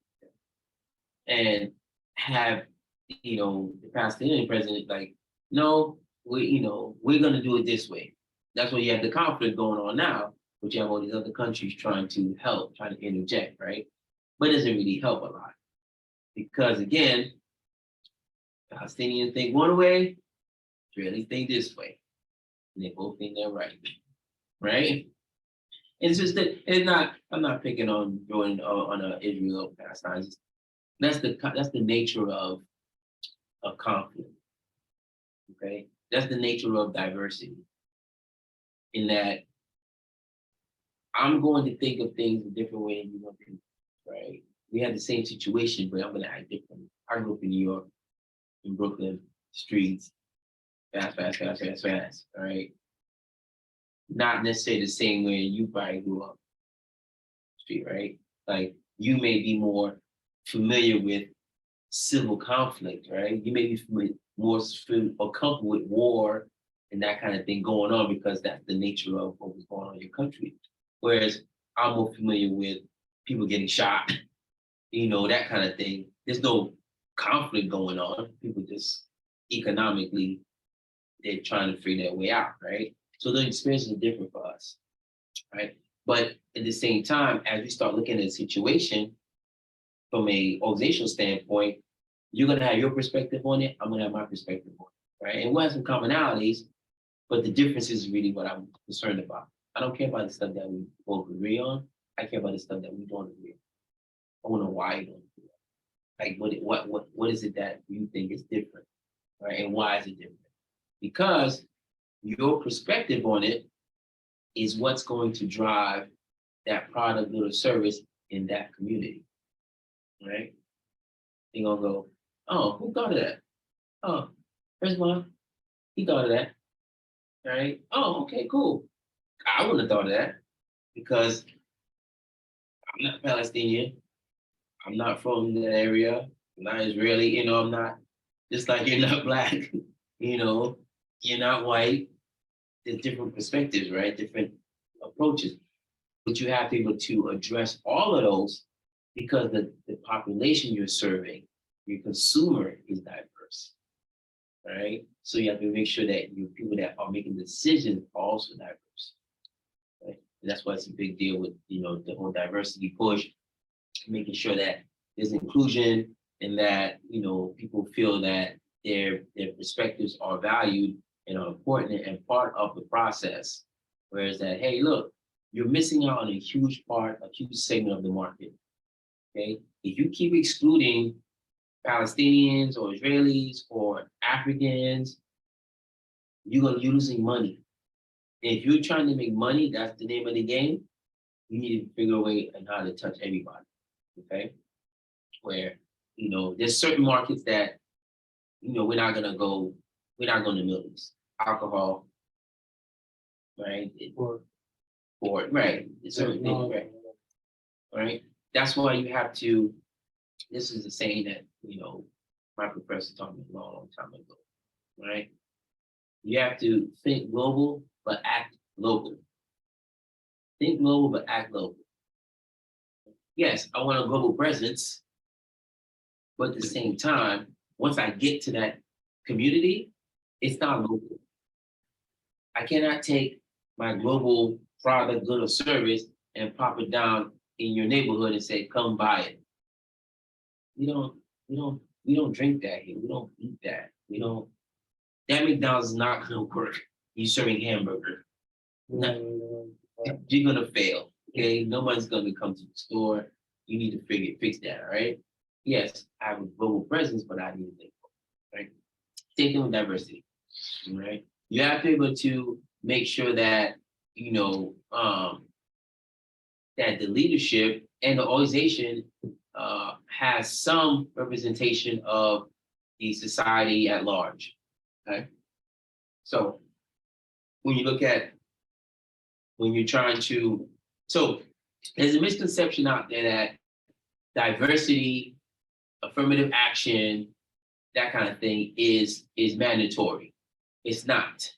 And have the Palestinian president like, no, we're gonna do it this way. That's why you have the conflict going on now, but you have all these other countries trying to help, trying to interject, right? But it doesn't really help a lot. Because again, Palestinians think one way, Israelis think this way. And they both think they're right. Right? And it's just that I'm not picking on going on Israel or Palestine. That's the nature of conflict. Okay, that's the nature of diversity. In that I'm going to think of things a different way than you want to, right? we had the same situation, but I'm gonna act different. I grew up in New York, in Brooklyn, streets, fast, all right? Not necessarily the same way you probably grew up, street, right? Like, you may be more familiar with civil conflict, right? You may be more familiar or comfortable with war and that kind of thing going on because that's the nature of what was going on in your country. Whereas I'm more familiar with people getting shot, that kind of thing. There's no conflict going on. People just economically, they're trying to figure their way out, right? So the experiences are different for us, right? But at the same time, as we start looking at a situation from a organizational standpoint, you're gonna have your perspective on it, I'm gonna have my perspective on it, right? And we'll have some commonalities, but the difference is really what I'm concerned about. I don't care about the stuff that we both agree on. I care about the stuff that we don't agree on. I wanna know why you don't agree on. Like what is it that you think is different, right? And why is it different? Because your perspective on it is what's going to drive that product, good, or service in that community, right? You're gonna go, oh, who thought of that? Oh, first one, he thought of that, right? Oh, okay, cool. I wouldn't have thought of that because I'm not Palestinian. I'm not from that area. I'm not Israeli. I'm not, just like you're not black. You're not white. There's different perspectives, right? Different approaches. But you have to be able to address all of those because the population you're serving, your consumer is diverse, right? So you have to make sure that your people that are making decisions are also diverse, right? And that's why it's a big deal with, the whole diversity push, making sure that there's inclusion and that, people feel that their perspectives are valued and are important and part of the process. Whereas that, hey, look, you're missing out on a huge segment of the market. Okay, if you keep excluding Palestinians or Israelis or Africans, you're losing money. And if you're trying to make money, that's the name of the game. You need to figure a way on how to touch everybody. Okay, where there's certain markets that we're not going to the Middle East. Alcohol, right? Right. It's certain things, right? Right. That's why you have to. This is the saying that my professor taught me a long time ago, right? You have to think global but act local. Think global but act local. Yes, I want a global presence, but at the same time, once I get to that community, it's not local. I cannot take my global product, good, or service and pop it down in your neighborhood and say, come buy it. We don't drink that here. We don't eat that. That McDonald's is not gonna work. You're serving hamburger. You're gonna fail. Okay, nobody's gonna come to the store. You need to fix that, all right? Yes, I have a global presence, but I need to think, right? Same thing with diversity, right? You have to be able to make sure that that the leadership and the organization has some representation of the society at large. Okay, so when you're trying to, so there's a misconception out there that diversity, affirmative action, that kind of thing is mandatory. It's not.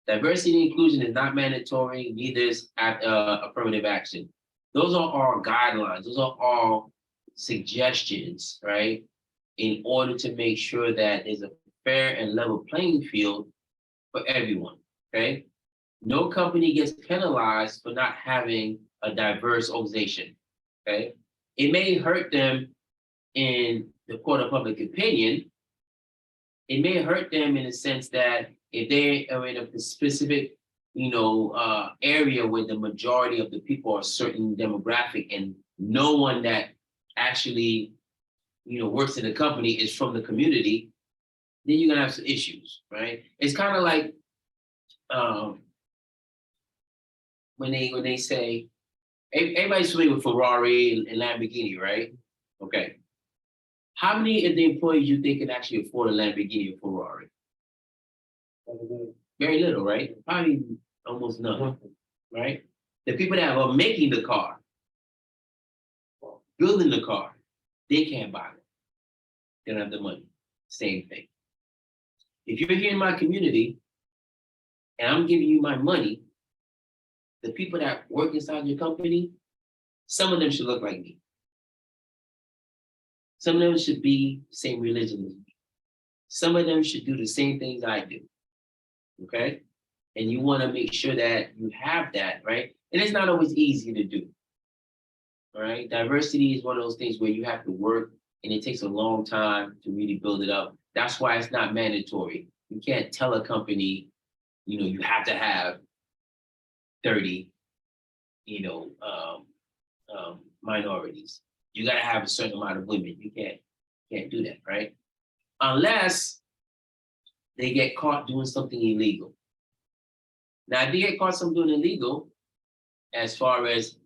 Diversity and inclusion is not mandatory, neither is affirmative action. Those are all guidelines. Those are all suggestions, right? In order to make sure that there's a fair and level playing field for everyone, okay? No company gets penalized for not having a diverse organization, okay? It may hurt them in the court of public opinion. It may hurt them in the sense that if they are in a specific, area where the majority of the people are a certain demographic and no one that actually, works in the company is from the community, then you're gonna have some issues, right? It's kind of like when they say, Everybody's familiar with Ferrari and Lamborghini, right? Okay. How many of the employees you think can actually afford a Lamborghini or Ferrari? Very little, right? Probably almost none, right? The people that are making the car, building the car, they can't buy it. They don't have the money. Same thing. If you're here in my community and I'm giving you my money, the people that work inside your company, some of them should look like me. Some of them should be the same religion as me. Some of them should do the same things I do. Okay? And you want to make sure that you have that, right? And it's not always easy to do. All right. Diversity is one of those things where you have to work and it takes a long time to really build it up. That's why it's not mandatory. You can't tell a company, you have to have 30, minorities. You got to have a certain amount of women. You can't do that, right? Unless they get caught doing something illegal. Now, if they get caught doing illegal, as far as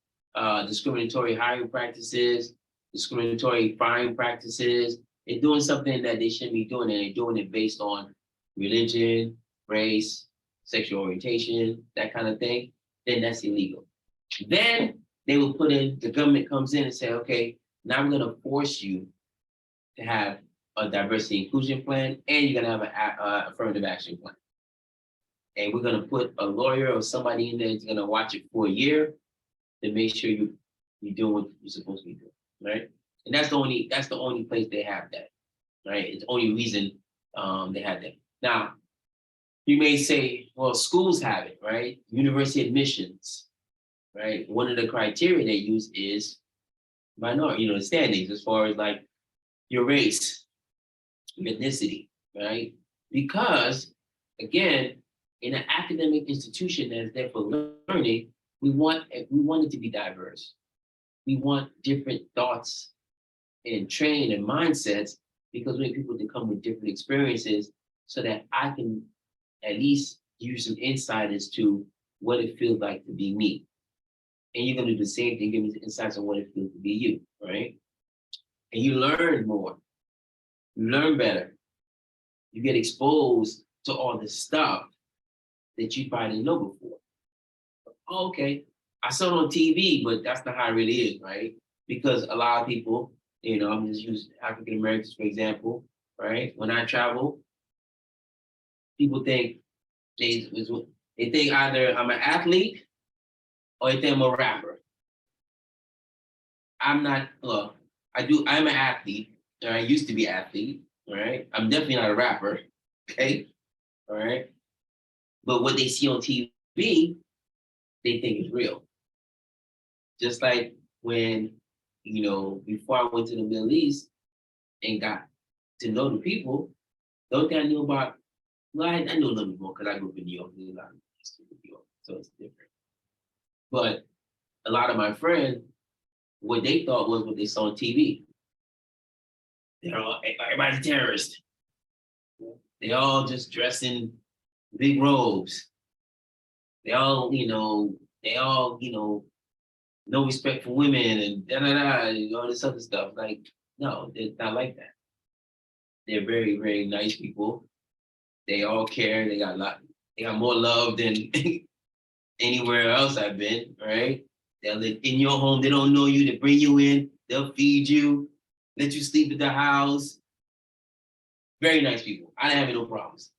discriminatory hiring practices, discriminatory firing practices, they're doing something that they shouldn't be doing, and they're doing it based on religion, race, sexual orientation, that kind of thing, then that's illegal. Then they will the government comes in and say, okay, now we're gonna force you to have a diversity inclusion plan, and you're gonna have an affirmative action plan. And we're gonna put a lawyer or somebody in there that's gonna watch it for a year to make sure you're doing what you're supposed to be doing, right? And that's the only place they have that, right? It's the only reason they have that. Now, you may say, well, schools have it, right? University admissions, right? One of the criteria they use is minority, the standings as far as like your race, your ethnicity, right? Because again, in an academic institution that's there for learning, we want it to be diverse. We want different thoughts and training and mindsets, because we need people to come with different experiences so that I can at least give you some insight as to what it feels like to be me. And you're gonna do the same thing, give me insights on what it feels to be you, right? And you learn more, you learn better, you get exposed to all the stuff that you probably didn't know before. Oh, okay, I saw it on TV, but that's not how it really is, right? Because a lot of people, I'm just using African Americans, for example, right? When I travel, people think they think either I'm an athlete or they think I'm a rapper. I'm not, well, I'm an athlete, or I used to be an athlete, right? I'm definitely not a rapper, okay? All right. But what they see on TV, they think is real. Just like when, before I went to the Middle East and got to know the people, don't I knew about, well, I know a little bit more because I grew up in New York, New York, so it's different. But a lot of my friends, what they thought was what they saw on TV. Everybody's a terrorist. They all just dressed in big robes. They all, no respect for women and all this other stuff. Like, no, they're not like that. They're very, very nice people. They all care. They got more love than anywhere else I've been, right? They'll live in your home. They don't know you. They bring you in. They'll feed you, let you sleep at the house. Very nice people. I didn't have no problems.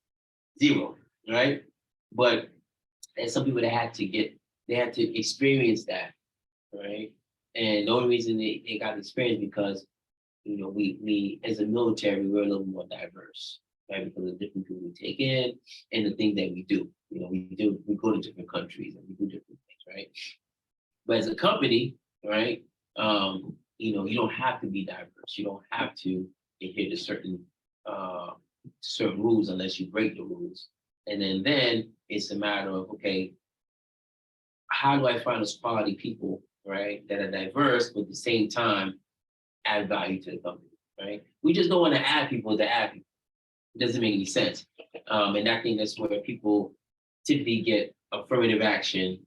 Zero, right? But there's some people that had to experience that, right? And the only reason they got experience because, we as a military, we're a little more diverse, right? Because of the different people we take in and the things that we do. We go to different countries and we do different things, right? But as a company, right, you don't have to be diverse. You don't have to adhere to certain rules unless you break the rules. And then it's a matter of, okay, how do I find those quality people, right, that are diverse, but at the same time add value to the company, right? We just don't want to add people to add people. It doesn't make any sense. And I think that's where people typically get affirmative action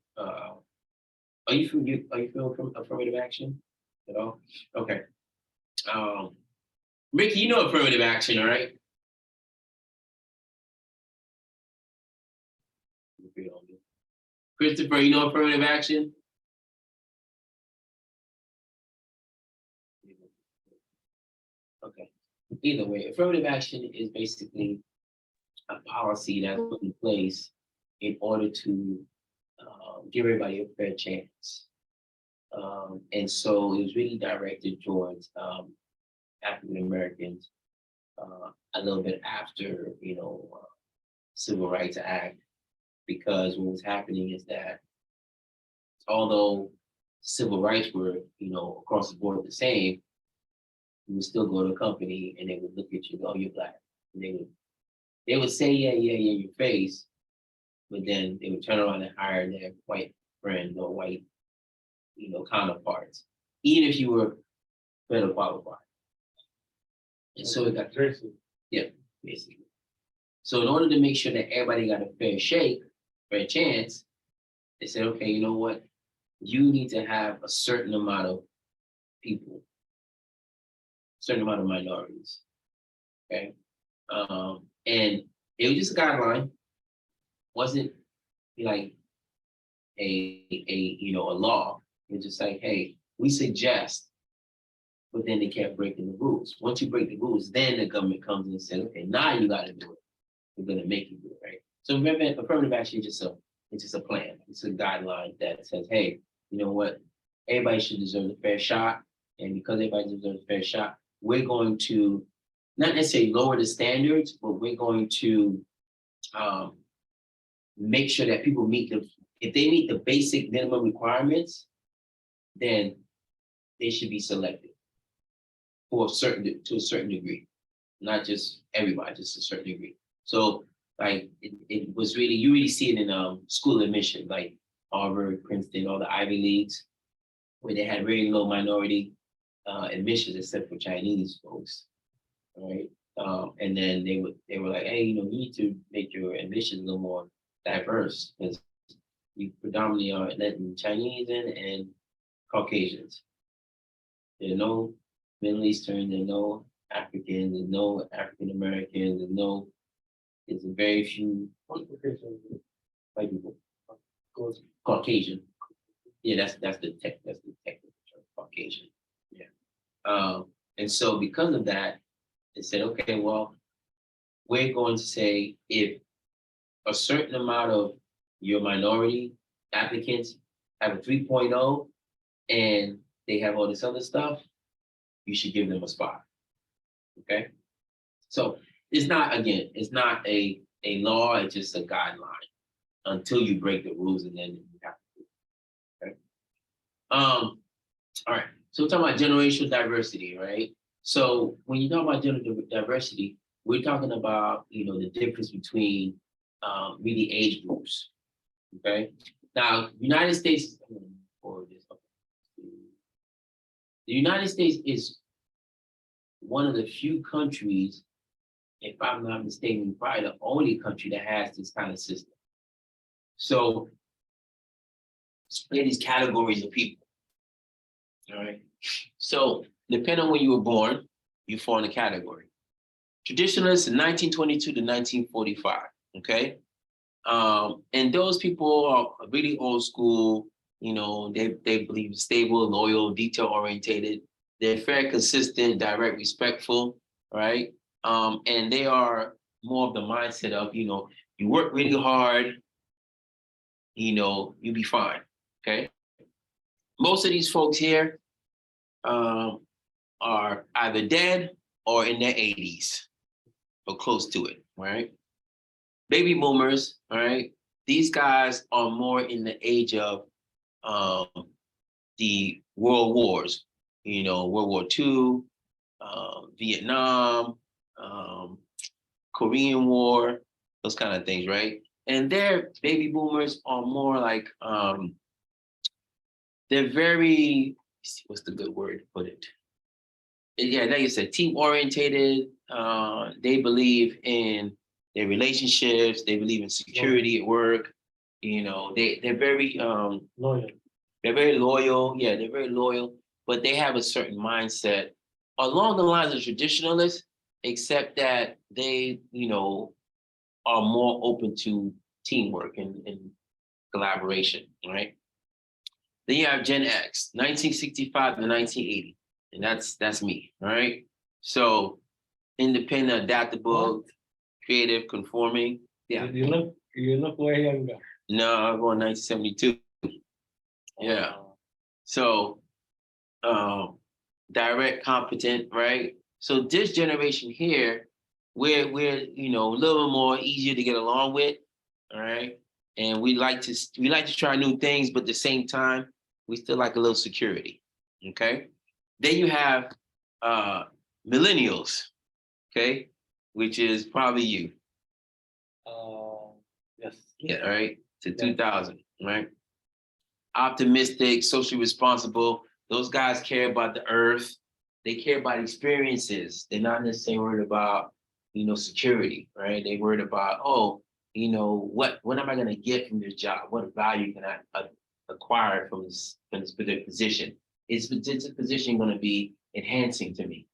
Are you feeling from affirmative action at all? Okay. Ricky, you know affirmative action, all right? Christopher, you know affirmative action? Okay. Either way, affirmative action is basically a policy that's put in place in order to give everybody a fair chance. And so it was really directed towards African Americans a little bit after, Civil Rights Act, because what was happening is that although civil rights were, across the board the same, you would still go to a company and they would look at you, oh, you're black. And they would say, yeah, in your face, but then they would turn around and hire their white friend or white, counterparts, even if you were better qualified. And so it got Tracy. yeah, basically. So in order to make sure that everybody got a fair chance, they said, okay, you know what? You need to have a certain amount of people, certain amount of minorities. Okay. And it was just a guideline, wasn't like a law. It's just like, hey, we suggest, but then they kept breaking the rules. Once you break the rules, then the government comes in and says, okay, now you got to do it. We're going to make you do it, right? So remember, affirmative action is just a plan. It's a guideline that says, hey, you know what? Everybody should deserve a fair shot. And because everybody deserves a fair shot, we're going to not necessarily lower the standards, but we're going to make sure that people if they meet the basic minimum requirements, then they should be selected to a certain degree, not just everybody, just a certain degree. So like it was really, you really see it in school admission, like Harvard, Princeton, all the Ivy Leagues, where they had very low minority admissions except for Chinese folks, right? And then they were like, hey, you need to make your admissions a little more diverse, because you predominantly are letting Chinese in and Caucasians. There are no Middle Eastern, there are no Africans, there's no African Americans, there's a very few white people. Caucasian. Yeah, that's the technical term, Caucasian. Yeah. And so because of that, they said, okay, well, we're going to say if a certain amount of your minority applicants have a 3.0 and they have all this other stuff, you should give them a spot. Okay. So it's not a law, it's just a guideline until you break the rules, and then you have to do it. Okay. All right. So we're talking about generational diversity, right? So when you talk about gender diversity, we're talking about, the difference between really age groups. Okay. Now, United States, the United States is one of the few countries, if I'm not mistaken, probably the only country that has this kind of system. So there are these categories of people. All right. So depending on when you were born, you fall in a category. Traditionalists in 1922 to 1945. Okay. And those people are really old school. They believe in stable, loyal, detail orientated. They're fair, consistent, direct, respectful, right? And they are more of the mindset of, you work really hard, you'll be fine. Okay. Most of these folks here are either dead or in their 80s or close to it, right? Baby boomers, all right? These guys are more in the age of the world wars, World War II, Vietnam, Korean War, those kind of things, right? And their baby boomers are more like, they're very, what's the good word to put it? Yeah, like you said, team orientated. They believe in their relationships. They believe in security at work. They're very Loyal. They're very loyal. Yeah, they're very loyal, but they have a certain mindset along the lines of traditionalists, except that they, are more open to teamwork and collaboration, right? Then you have Gen X, 1965 to 1980, and that's me, all right? So independent, adaptable, creative, conforming. Yeah. You look way younger. No, I'm going 1972. Yeah. So direct, competent, right? So this generation here, we're a little more easier to get along with, all right? And we like to try new things, but at the same time, we still like a little security. Okay. Then you have millennials, okay, which is probably you. Yes. Yeah, all right. To 2000, right? Optimistic, socially responsible. Those guys care about the earth. They care about experiences. They're not necessarily worried about, security, right? They're worried about, what am I going to get from this job? What value can I acquire from this particular position? Is this position going to be enhancing to me?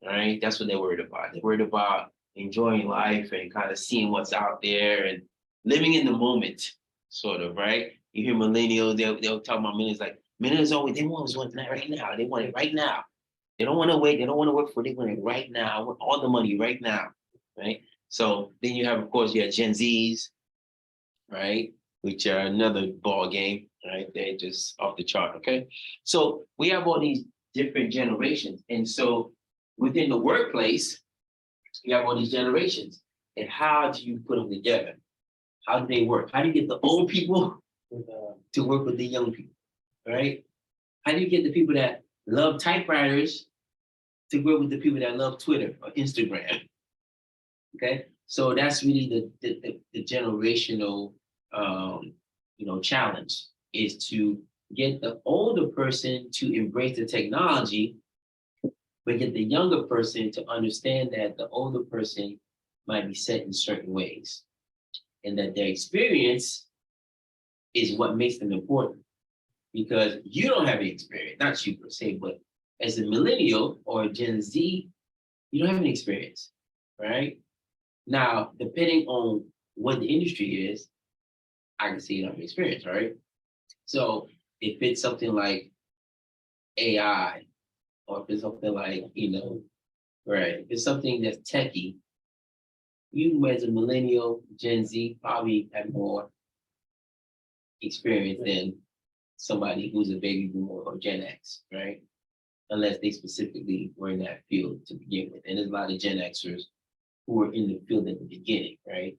All right, that's what they're worried about. They're worried about enjoying life and kind of seeing what's out there and living in the moment, sort of, right? You hear millennials, they'll talk about millennials like millennials always, they want it right now. They want it right now. They don't want to wait. They don't want to work for it. They want it right now. I want all the money right now, right? So then you have, of course, you have Gen Zs, right? Which are another ball game, right? They're just off the chart, okay? So we have all these different generations. And so within the workplace, you have all these generations. And how do you put them together? How do they work? How do you get the old people to work with the young people, right? How do you get the people that love typewriters to work with the people that love Twitter or Instagram? Okay, so that's really the generational challenge, is to get the older person to embrace the technology, but get the younger person to understand that the older person might be set in certain ways, and that their experience is what makes them important. Because you don't have any experience, not you per se, but as a millennial or a Gen Z, you don't have any experience, right? Now, depending on what the industry is, I can see you don't have experience, right? So if it's something like AI, or if it's something like, right, if it's something that's techie, you as a millennial, Gen Z, probably have more experience than somebody who's a baby boomer or Gen X, right? Unless they specifically were in that field to begin with. And there's a lot of Gen Xers who were in the field at the beginning, right?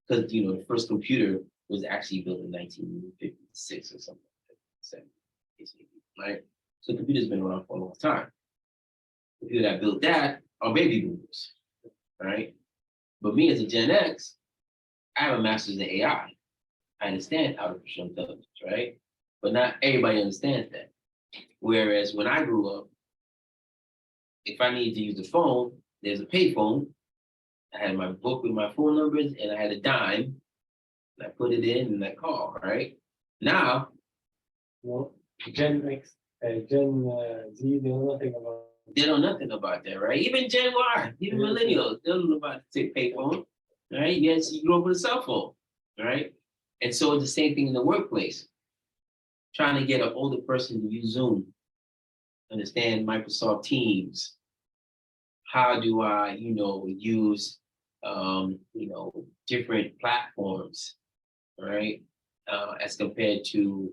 Because, the first computer was actually built in 1956 or something, 57, right? So computers been around for a long time. The people that built that are baby boomers, right? But me as a Gen X, I have a master's in AI. I understand artificial intelligence, right? But not everybody understands that. Whereas when I grew up, if I needed to use the phone, there's a payphone. I had my book with my phone numbers, and I had a dime. And I put it in and I call, right? Now, Well, Gen X, Gen Z, they know nothing about. they know nothing about that, right? Even Gen Y, even millennials, they don't know about the payphone, right? Yes, you grew up with a cell phone, right? And so it's the same thing in the workplace. Trying to get an older person to use Zoom, understand Microsoft Teams. How do I, use, different platforms, right? As compared to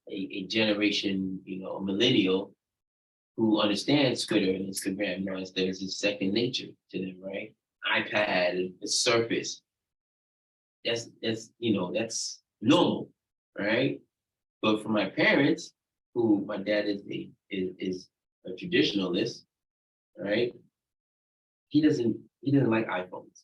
a generation, millennial who understands Twitter and Instagram, there's a second nature to them, right? iPad, the Surface. That's normal, right? But for my parents, who my dad is a traditionalist, right? He doesn't like iPhones.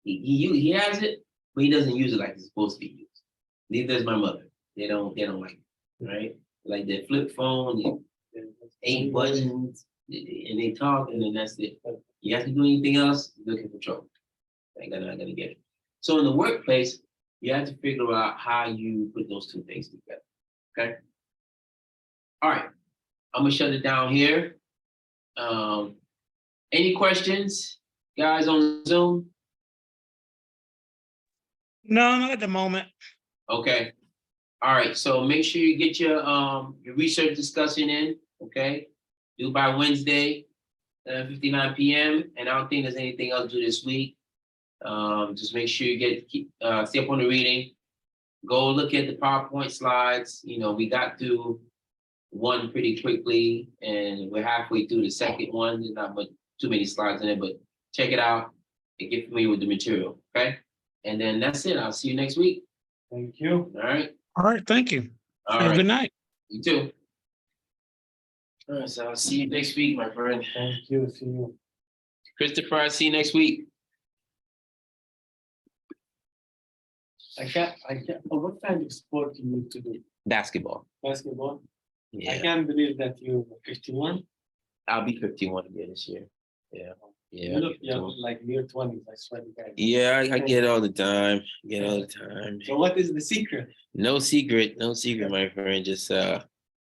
He has it, but he doesn't use it like it's supposed to be used. Neither does my mother. They don't like it, right? Like their flip phone, 8 buttons, and they talk, and then that's it. You have to do anything else, you're looking for trouble. Not gonna get it. So in the workplace, You have to figure out how you put those two things together. Okay. All right. I'm gonna shut it down here. Any questions, guys on Zoom? No, not at the moment. Okay. All right. So make sure you get your research discussion in. Okay. Do by Wednesday, 59 p.m. And I don't think there's anything else to do this week. Just make sure you stay up on the reading. Go look at the PowerPoint slides. You know, we got through one pretty quickly, and we're halfway through the second one. There's not too many slides in it, but check it out and get familiar with the material. Okay. And then that's it. I'll see you next week. Thank you. All right. All right, thank you. All Have a right. good night. You too. All right. So I'll see you next week, my friend. Thank you. See you. Christopher, I'll see you next week. I can't. What kind of sport you need to do? Basketball. Basketball? I Yeah, can't believe that you're 51. I'll be 51 again this year. Yeah, yeah. You look young, like near 20s, I swear to God. Yeah, I get it all the time. Get it all the time. So what is the secret? No secret, my friend. Just